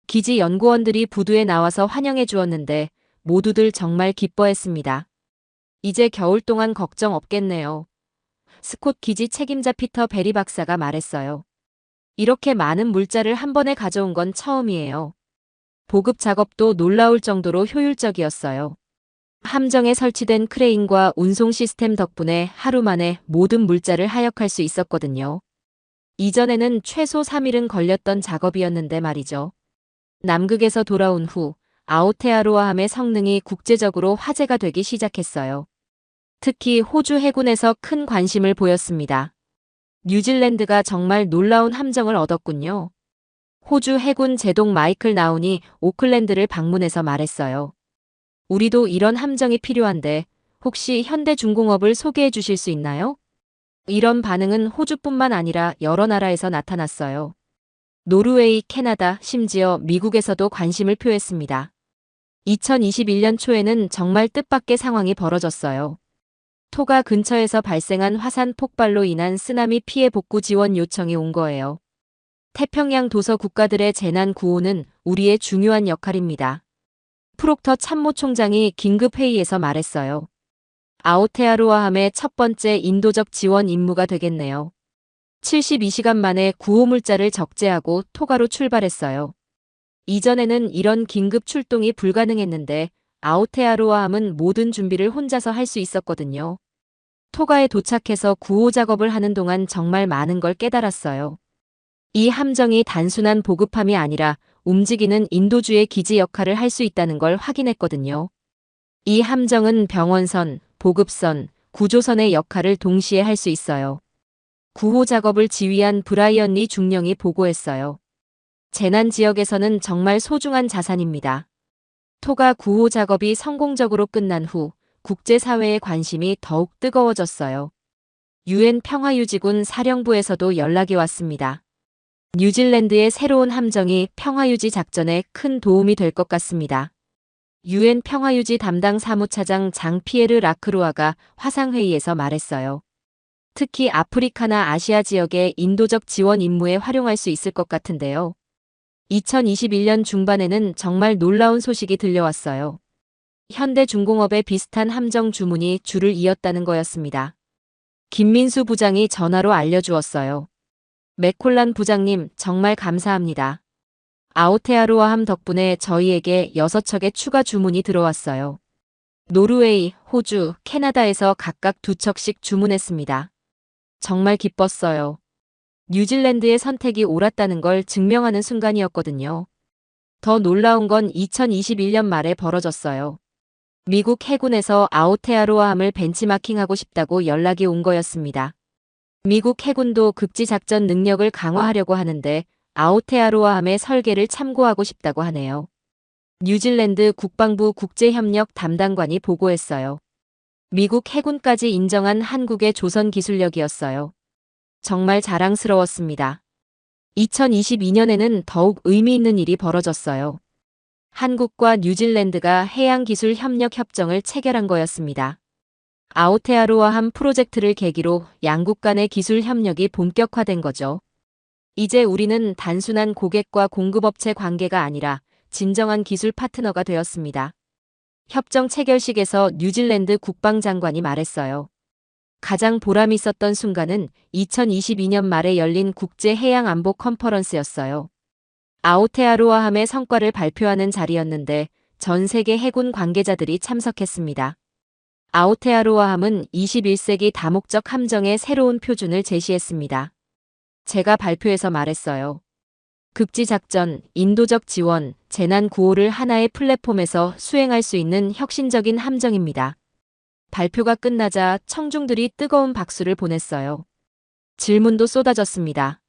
기지 연구원들이 부두에 나와서 환영해 주었는데 모두들 정말 기뻐했습니다. 이제 겨울 동안 걱정 없겠네요. 스콧 기지 책임자 피터 베리 박사가 말했어요. 이렇게 많은 물자를 한 번에 가져온 건 처음이에요. 보급 작업도 놀라울 정도로 효율적이었어요. 함정에 설치된 크레인과 운송 시스템 덕분에 하루 만에 모든 물자를 하역할 수 있었거든요. 이전에는 최소 3일은 걸렸던 작업이었는데 말이죠. 남극에서 돌아온 후 아오테아로아함의 성능이 국제적으로 화제가 되기 시작했어요. 특히 호주 해군에서 큰 관심을 보였습니다. 뉴질랜드가 정말 놀라운 함정을 얻었군요. 호주 해군 제독 마이클 나운이 오클랜드를 방문해서 말했어요. 우리도 이런 함정이 필요한데 혹시 현대중공업을 소개해 주실 수 있나요? 이런 반응은 호주뿐만 아니라 여러 나라에서 나타났어요. 노르웨이, 캐나다, 심지어 미국에서도 관심을 표했습니다. 2021년 초에는 정말 뜻밖의 상황이 벌어졌어요. 토가 근처에서 발생한 화산 폭발로 인한 쓰나미 피해 복구 지원 요청이 온 거예요. 태평양 도서 국가들의 재난 구호는 우리의 중요한 역할입니다. 프록터 참모총장이 긴급 회의에서 말했어요. 아오테아로아함의 첫 번째 인도적 지원 임무가 되겠네요. 72시간 만에 구호물자를 적재하고 토가로 출발했어요. 이전에는 이런 긴급 출동이 불가능했는데 아오테아로아함은 모든 준비를 혼자서 할 수 있었거든요. 토가에 도착해서 구호 작업을 하는 동안 정말 많은 걸 깨달았어요. 이 함정이 단순한 보급함이 아니라 움직이는 인도주의 기지 역할을 할 수 있다는 걸 확인했거든요. 이 함정은 병원선, 보급선, 구조선의 역할을 동시에 할 수 있어요. 구호 작업을 지휘한 브라이언 리 중령이 보고했어요. 재난 지역에서는 정말 소중한 자산입니다. 토가 구호 작업이 성공적으로 끝난 후 국제사회의 관심이 더욱 뜨거워졌어요. 유엔 평화유지군 사령부에서도 연락이 왔습니다. 뉴질랜드의 새로운 함정이 평화유지 작전에 큰 도움이 될 것 같습니다. 유엔 평화유지 담당 사무차장 장 피에르 라크루아가 화상회의에서 말했어요. 특히 아프리카나 아시아 지역의 인도적 지원 임무에 활용할 수 있을 것 같은데요. 2021년 중반에는 정말 놀라운 소식이 들려왔어요. 현대중공업의 비슷한 함정 주문이 줄을 이었다는 거였습니다. 김민수 부장이 전화로 알려주었어요. 맥콜란 부장님, 정말 감사합니다. 아오테아로아함 덕분에 저희에게 6척의 추가 주문이 들어왔어요. 노르웨이, 호주, 캐나다에서 각각 2척씩 주문했습니다. 정말 기뻤어요. 뉴질랜드의 선택이 옳았다는 걸 증명하는 순간이었거든요. 더 놀라운 건 2021년 말에 벌어졌어요. 미국 해군에서 아오테아로아함을 벤치마킹하고 싶다고 연락이 온 거였습니다. 미국 해군도 극지작전 능력을 강화하려고 하는데 아오테아로아함의 설계를 참고하고 싶다고 하네요. 뉴질랜드 국방부 국제협력 담당관이 보고했어요. 미국 해군까지 인정한 한국의 조선 기술력이었어요. 정말 자랑스러웠습니다. 2022년에는 더욱 의미 있는 일이 벌어졌어요. 한국과 뉴질랜드가 해양기술 협력 협정을 체결한 거였습니다. 아오테아로아함 프로젝트를 계기로 양국 간의 기술 협력이 본격화된 거죠. 이제 우리는 단순한 고객과 공급업체 관계가 아니라 진정한 기술 파트너가 되었습니다. 협정 체결식에서 뉴질랜드 국방장관이 말했어요. 가장 보람 있었던 순간은 2022년 말에 열린 국제해양안보 컨퍼런스였어요. 아오테아로아함의 성과를 발표하는 자리였는데 전 세계 해군 관계자들이 참석했습니다. 아오테아로아함은 21세기 다목적 함정의 새로운 표준을 제시했습니다. 제가 발표에서 말했어요. 극지작전, 인도적 지원, 재난 구호를 하나의 플랫폼에서 수행할 수 있는 혁신적인 함정입니다. 발표가 끝나자 청중들이 뜨거운 박수를 보냈어요. 질문도 쏟아졌습니다.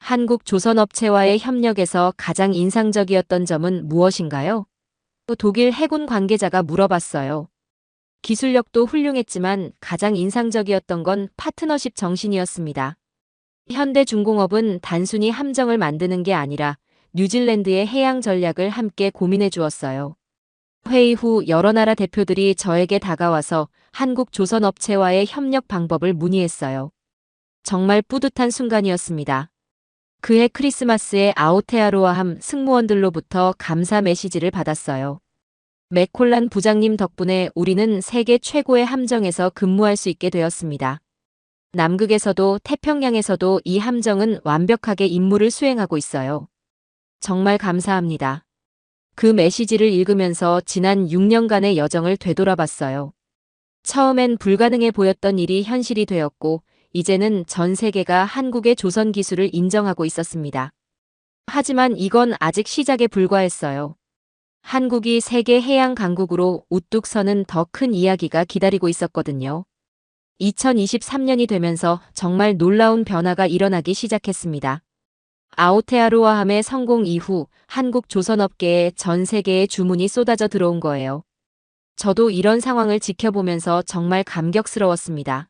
한국 조선업체와의 협력에서 가장 인상적이었던 점은 무엇인가요? 또 독일 해군 관계자가 물어봤어요. 기술력도 훌륭했지만 가장 인상적이었던 건 파트너십 정신이었습니다. 현대중공업은 단순히 함정을 만드는 게 아니라 뉴질랜드의 해양 전략을 함께 고민해 주었어요. 회의 후 여러 나라 대표들이 저에게 다가와서 한국 조선업체와의 협력 방법을 문의했어요. 정말 뿌듯한 순간이었습니다. 그해 크리스마스에 아오테아로아함 승무원들로부터 감사 메시지를 받았어요. 맥콜란 부장님 덕분에 우리는 세계 최고의 함정에서 근무할 수 있게 되었습니다. 남극에서도 태평양에서도 이 함정은 완벽하게 임무를 수행하고 있어요. 정말 감사합니다. 그 메시지를 읽으면서 지난 6년간의 여정을 되돌아봤어요. 처음엔 불가능해 보였던 일이 현실이 되었고, 이제는 전 세계가 한국의 조선 기술을 인정하고 있었습니다. 하지만 이건 아직 시작에 불과했어요. 한국이 세계 해양 강국으로 우뚝 서는 더 큰 이야기가 기다리고 있었거든요. 2023년이 되면서 정말 놀라운 변화가 일어나기 시작했습니다. 아오테아로아함의 성공 이후 한국 조선업계에 전 세계의 주문이 쏟아져 들어온 거예요. 저도 이런 상황을 지켜보면서 정말 감격스러웠습니다.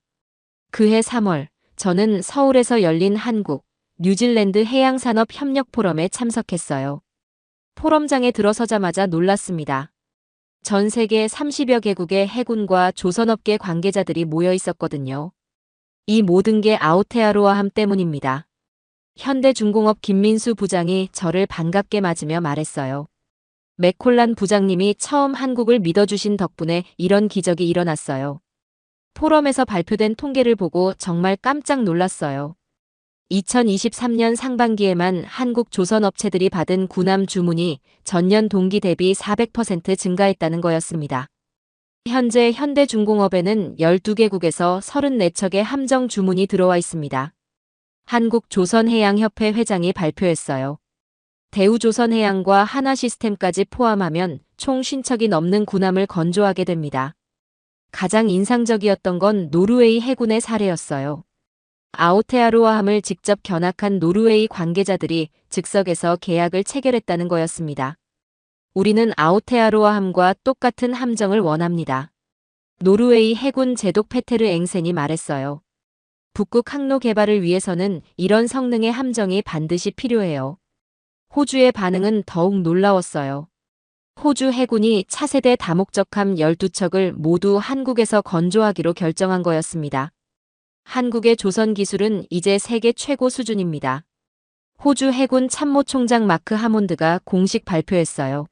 그해 3월, 저는 서울에서 열린 한국, 뉴질랜드 해양산업 협력 포럼에 참석했어요. 포럼장에 들어서자마자 놀랐습니다. 전 세계 30여 개국의 해군과 조선업계 관계자들이 모여 있었거든요. 이 모든 게 아오테아로아함 때문입니다. 현대중공업 김민수 부장이 저를 반갑게 맞으며 말했어요. 맥콜란 부장님이 처음 한국을 믿어주신 덕분에 이런 기적이 일어났어요. 포럼에서 발표된 통계를 보고 정말 깜짝 놀랐어요. 2023년 상반기에만 한국 조선업체들이 받은 군함 주문이 전년 동기 대비 400% 증가했다는 거였습니다. 현재 현대중공업에는 12개국에서 34척의 함정 주문이 들어와 있습니다. 한국조선해양협회 회장이 발표했어요. 대우조선해양과 하나시스템까지 포함하면 총 50척이 넘는 군함을 건조하게 됩니다. 가장 인상적이었던 건 노르웨이 해군의 사례였어요. 아오테아로아함을 직접 견학한 노르웨이 관계자들이 즉석에서 계약을 체결했다는 거였습니다. 우리는 아오테아로아함과 똑같은 함정을 원합니다. 노르웨이 해군 제독 페테르 앵센이 말했어요. 북극 항로 개발을 위해서는 이런 성능의 함정이 반드시 필요해요. 호주의 반응은 더욱 놀라웠어요. 호주 해군이 차세대 다목적함 12척을 모두 한국에서 건조하기로 결정한 거였습니다. 한국의 조선 기술은 이제 세계 최고 수준입니다. 호주 해군 참모총장 마크 하몬드가 공식 발표했어요.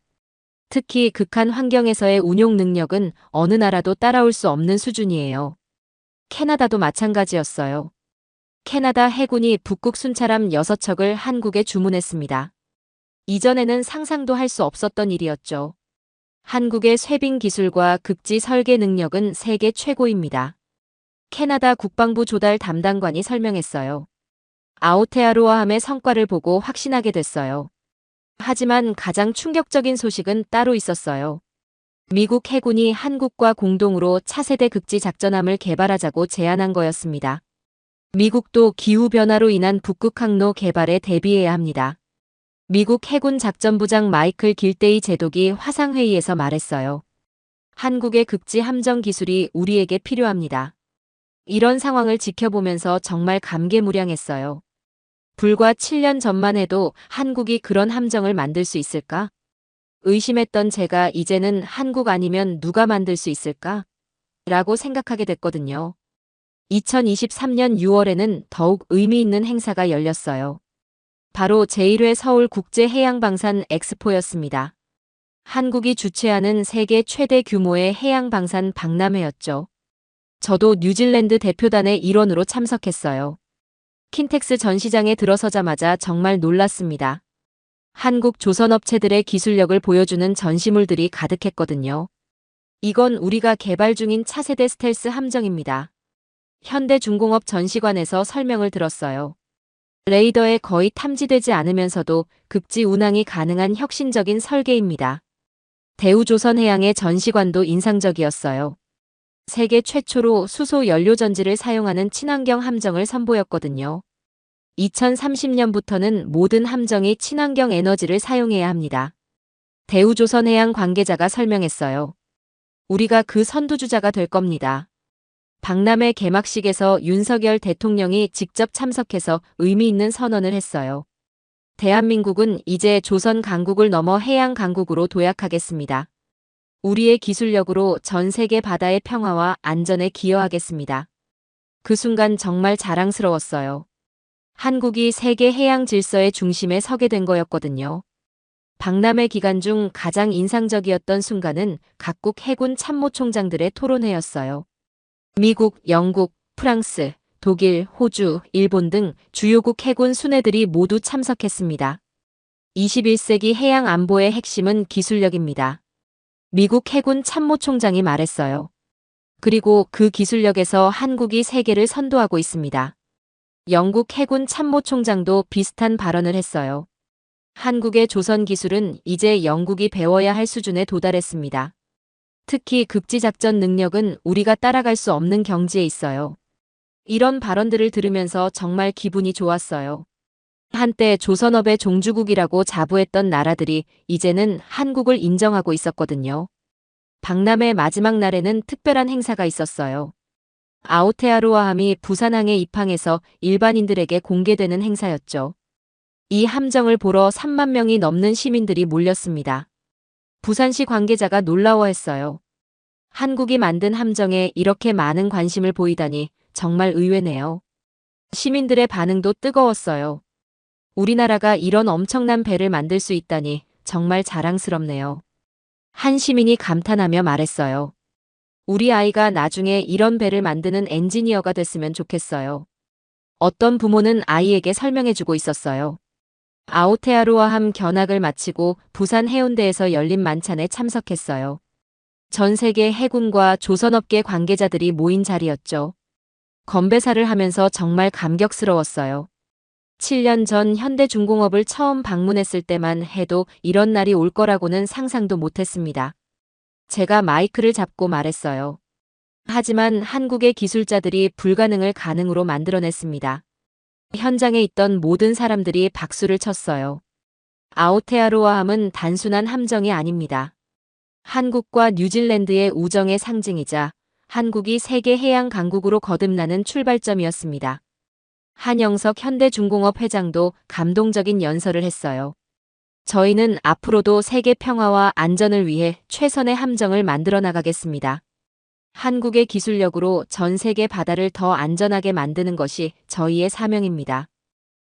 특히 극한 환경에서의 운용 능력은 어느 나라도 따라올 수 없는 수준이에요. 캐나다도 마찬가지였어요. 캐나다 해군이 북극 순찰함 6척을 한국에 주문했습니다. 이전에는 상상도 할 수 없었던 일이었죠. 한국의 쇄빙 기술과 극지 설계 능력은 세계 최고입니다. 캐나다 국방부 조달 담당관이 설명했어요. 아오테아로아함의 성과를 보고 확신하게 됐어요. 하지만 가장 충격적인 소식은 따로 있었어요. 미국 해군이 한국과 공동으로 차세대 극지 작전함을 개발하자고 제안한 거였습니다. 미국도 기후변화로 인한 북극 항로 개발에 대비해야 합니다. 미국 해군 작전부장 마이클 길데이 제독이 화상회의에서 말했어요. 한국의 극지 함정 기술이 우리에게 필요합니다. 이런 상황을 지켜보면서 정말 감개무량했어요. 불과 7년 전만 해도 한국이 그런 함정을 만들 수 있을까? 의심했던 제가 이제는 한국 아니면 누가 만들 수 있을까? 라고 생각하게 됐거든요. 2023년 6월에는 더욱 의미 있는 행사가 열렸어요. 바로 제1회 서울 국제해양방산 엑스포였습니다. 한국이 주최하는 세계 최대 규모의 해양방산 박람회였죠. 저도 뉴질랜드 대표단의 일원으로 참석했어요. 킨텍스 전시장에 들어서자마자 정말 놀랐습니다. 한국 조선업체들의 기술력을 보여주는 전시물들이 가득했거든요. 이건 우리가 개발 중인 차세대 스텔스 함정입니다. 현대중공업 전시관에서 설명을 들었어요. 레이더에 거의 탐지되지 않으면서도 극지 운항이 가능한 혁신적인 설계입니다. 대우조선해양의 전시관도 인상적이었어요. 세계 최초로 수소 연료 전지를 사용하는 친환경 함정을 선보였거든요. 2030년부터는 모든 함정이 친환경 에너지를 사용해야 합니다. 대우조선해양 관계자가 설명했어요. 우리가 그 선두주자가 될 겁니다. 박람회 개막식에서 윤석열 대통령이 직접 참석해서 의미 있는 선언을 했어요. 대한민국은 이제 조선 강국을 넘어 해양 강국으로 도약하겠습니다. 우리의 기술력으로 전 세계 바다의 평화와 안전에 기여하겠습니다. 그 순간 정말 자랑스러웠어요. 한국이 세계 해양 질서의 중심에 서게 된 거였거든요. 박람회 기간 중 가장 인상적이었던 순간은 각국 해군 참모총장들의 토론회였어요. 미국, 영국, 프랑스, 독일, 호주, 일본 등 주요국 해군 순회들이 모두 참석했습니다. 21세기 해양 안보의 핵심은 기술력입니다. 미국 해군 참모총장이 말했어요. 그리고 그 기술력에서 한국이 세계를 선도하고 있습니다. 영국 해군 참모총장도 비슷한 발언을 했어요. 한국의 조선 기술은 이제 영국이 배워야 할 수준에 도달했습니다. 특히 극지작전 능력은 우리가 따라갈 수 없는 경지에 있어요. 이런 발언들을 들으면서 정말 기분이 좋았어요. 한때 조선업의 종주국이라고 자부했던 나라들이 이제는 한국을 인정하고 있었거든요. 박람회 마지막 날에는 특별한 행사가 있었어요. 아오테아로아함이 부산항에 입항해서 일반인들에게 공개되는 행사였죠. 이 함정을 보러 3만 명이 넘는 시민들이 몰렸습니다. 부산시 관계자가 놀라워했어요. 한국이 만든 함정에 이렇게 많은 관심을 보이다니 정말 의외네요. 시민들의 반응도 뜨거웠어요. 우리나라가 이런 엄청난 배를 만들 수 있다니 정말 자랑스럽네요. 한 시민이 감탄하며 말했어요. 우리 아이가 나중에 이런 배를 만드는 엔지니어가 됐으면 좋겠어요. 어떤 부모는 아이에게 설명해주고 있었어요. 아오테아로아함 견학을 마치고 부산 해운대에서 열린 만찬에 참석했어요. 전 세계 해군과 조선업계 관계자들이 모인 자리였죠. 건배사를 하면서 정말 감격스러웠어요. 7년 전 현대중공업을 처음 방문했을 때만 해도 이런 날이 올 거라고는 상상도 못했습니다. 제가 마이크를 잡고 말했어요. 하지만 한국의 기술자들이 불가능을 가능으로 만들어냈습니다. 현장에 있던 모든 사람들이 박수를 쳤어요. 아오테아로아함은 단순한 함정이 아닙니다. 한국과 뉴질랜드의 우정의 상징이자 한국이 세계 해양 강국으로 거듭나는 출발점이었습니다. 한영석 현대중공업 회장도 감동적인 연설을 했어요. 저희는 앞으로도 세계 평화와 안전을 위해 최선의 함정을 만들어 나가겠습니다. 한국의 기술력으로 전 세계 바다를 더 안전하게 만드는 것이 저희의 사명입니다.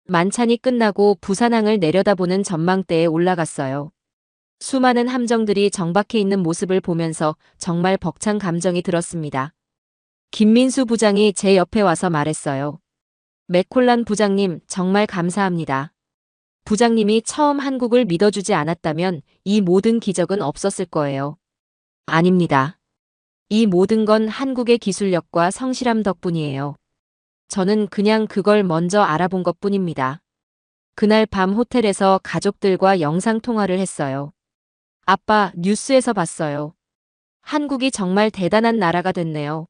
만찬이 끝나고 부산항을 내려다보는 전망대에 올라갔어요. 수많은 함정들이 정박해 있는 모습을 보면서 정말 벅찬 감정이 들었습니다. 김민수 부장이 제 옆에 와서 말했어요. 맥콜란 부장님, 정말 감사합니다. 부장님이 처음 한국을 믿어주지 않았다면 이 모든 기적은 없었을 거예요. 아닙니다. 이 모든 건 한국의 기술력과 성실함 덕분이에요. 저는 그냥 그걸 먼저 알아본 것뿐입니다. 그날 밤 호텔에서 가족들과 영상통화를 했어요. 아빠, 뉴스에서 봤어요. 한국이 정말 대단한 나라가 됐네요.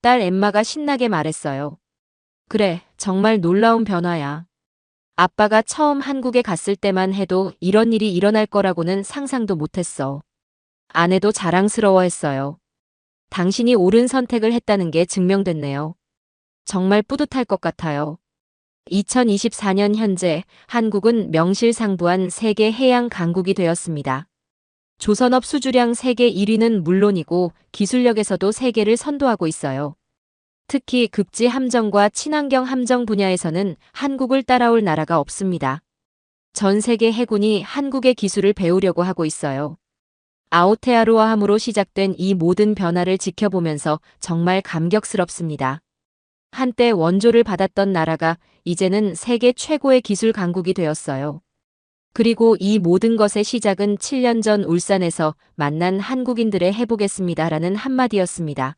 딸 엠마가 신나게 말했어요. 그래, 정말 놀라운 변화야. 아빠가 처음 한국에 갔을 때만 해도 이런 일이 일어날 거라고는 상상도 못했어. 아내도 자랑스러워했어요. 당신이 옳은 선택을 했다는 게 증명됐네요. 정말 뿌듯할 것 같아요. 2024년 현재 한국은 명실상부한 세계 해양 강국이 되었습니다. 조선업 수주량 세계 1위는 물론이고 기술력에서도 세계를 선도하고 있어요. 특히 극지 함정과 친환경 함정 분야에서는 한국을 따라올 나라가 없습니다. 전 세계 해군이 한국의 기술을 배우려고 하고 있어요. 아오테아로아함으로 시작된 이 모든 변화를 지켜보면서 정말 감격스럽습니다. 한때 원조를 받았던 나라가 이제는 세계 최고의 기술 강국이 되었어요. 그리고 이 모든 것의 시작은 7년 전 울산에서 만난 한국인들의 해보겠습니다라는 한마디였습니다.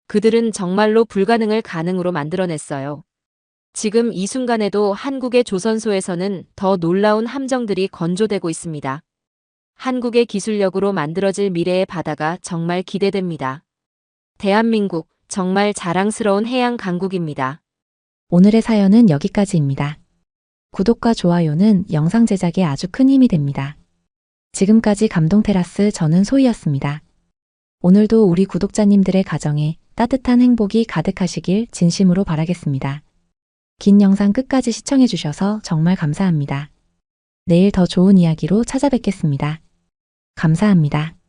그들은 정말로 불가능을 가능으로 만들어냈어요. 지금 이 순간에도 한국의 조선소에서는 더 놀라운 함정들이 건조되고 있습니다. 한국의 기술력으로 만들어질 미래의 바다가 정말 기대됩니다. 대한민국, 정말 자랑스러운 해양 강국입니다. 오늘의 사연은 여기까지입니다. 구독과 좋아요는 영상 제작에 아주 큰 힘이 됩니다. 지금까지 감동테라스 저는 소희였습니다. 오늘도 우리 구독자님들의 가정에 따뜻한 행복이 가득하시길 진심으로 바라겠습니다. 긴 영상 끝까지 시청해주셔서 정말 감사합니다. 내일 더 좋은 이야기로 찾아뵙겠습니다. 감사합니다.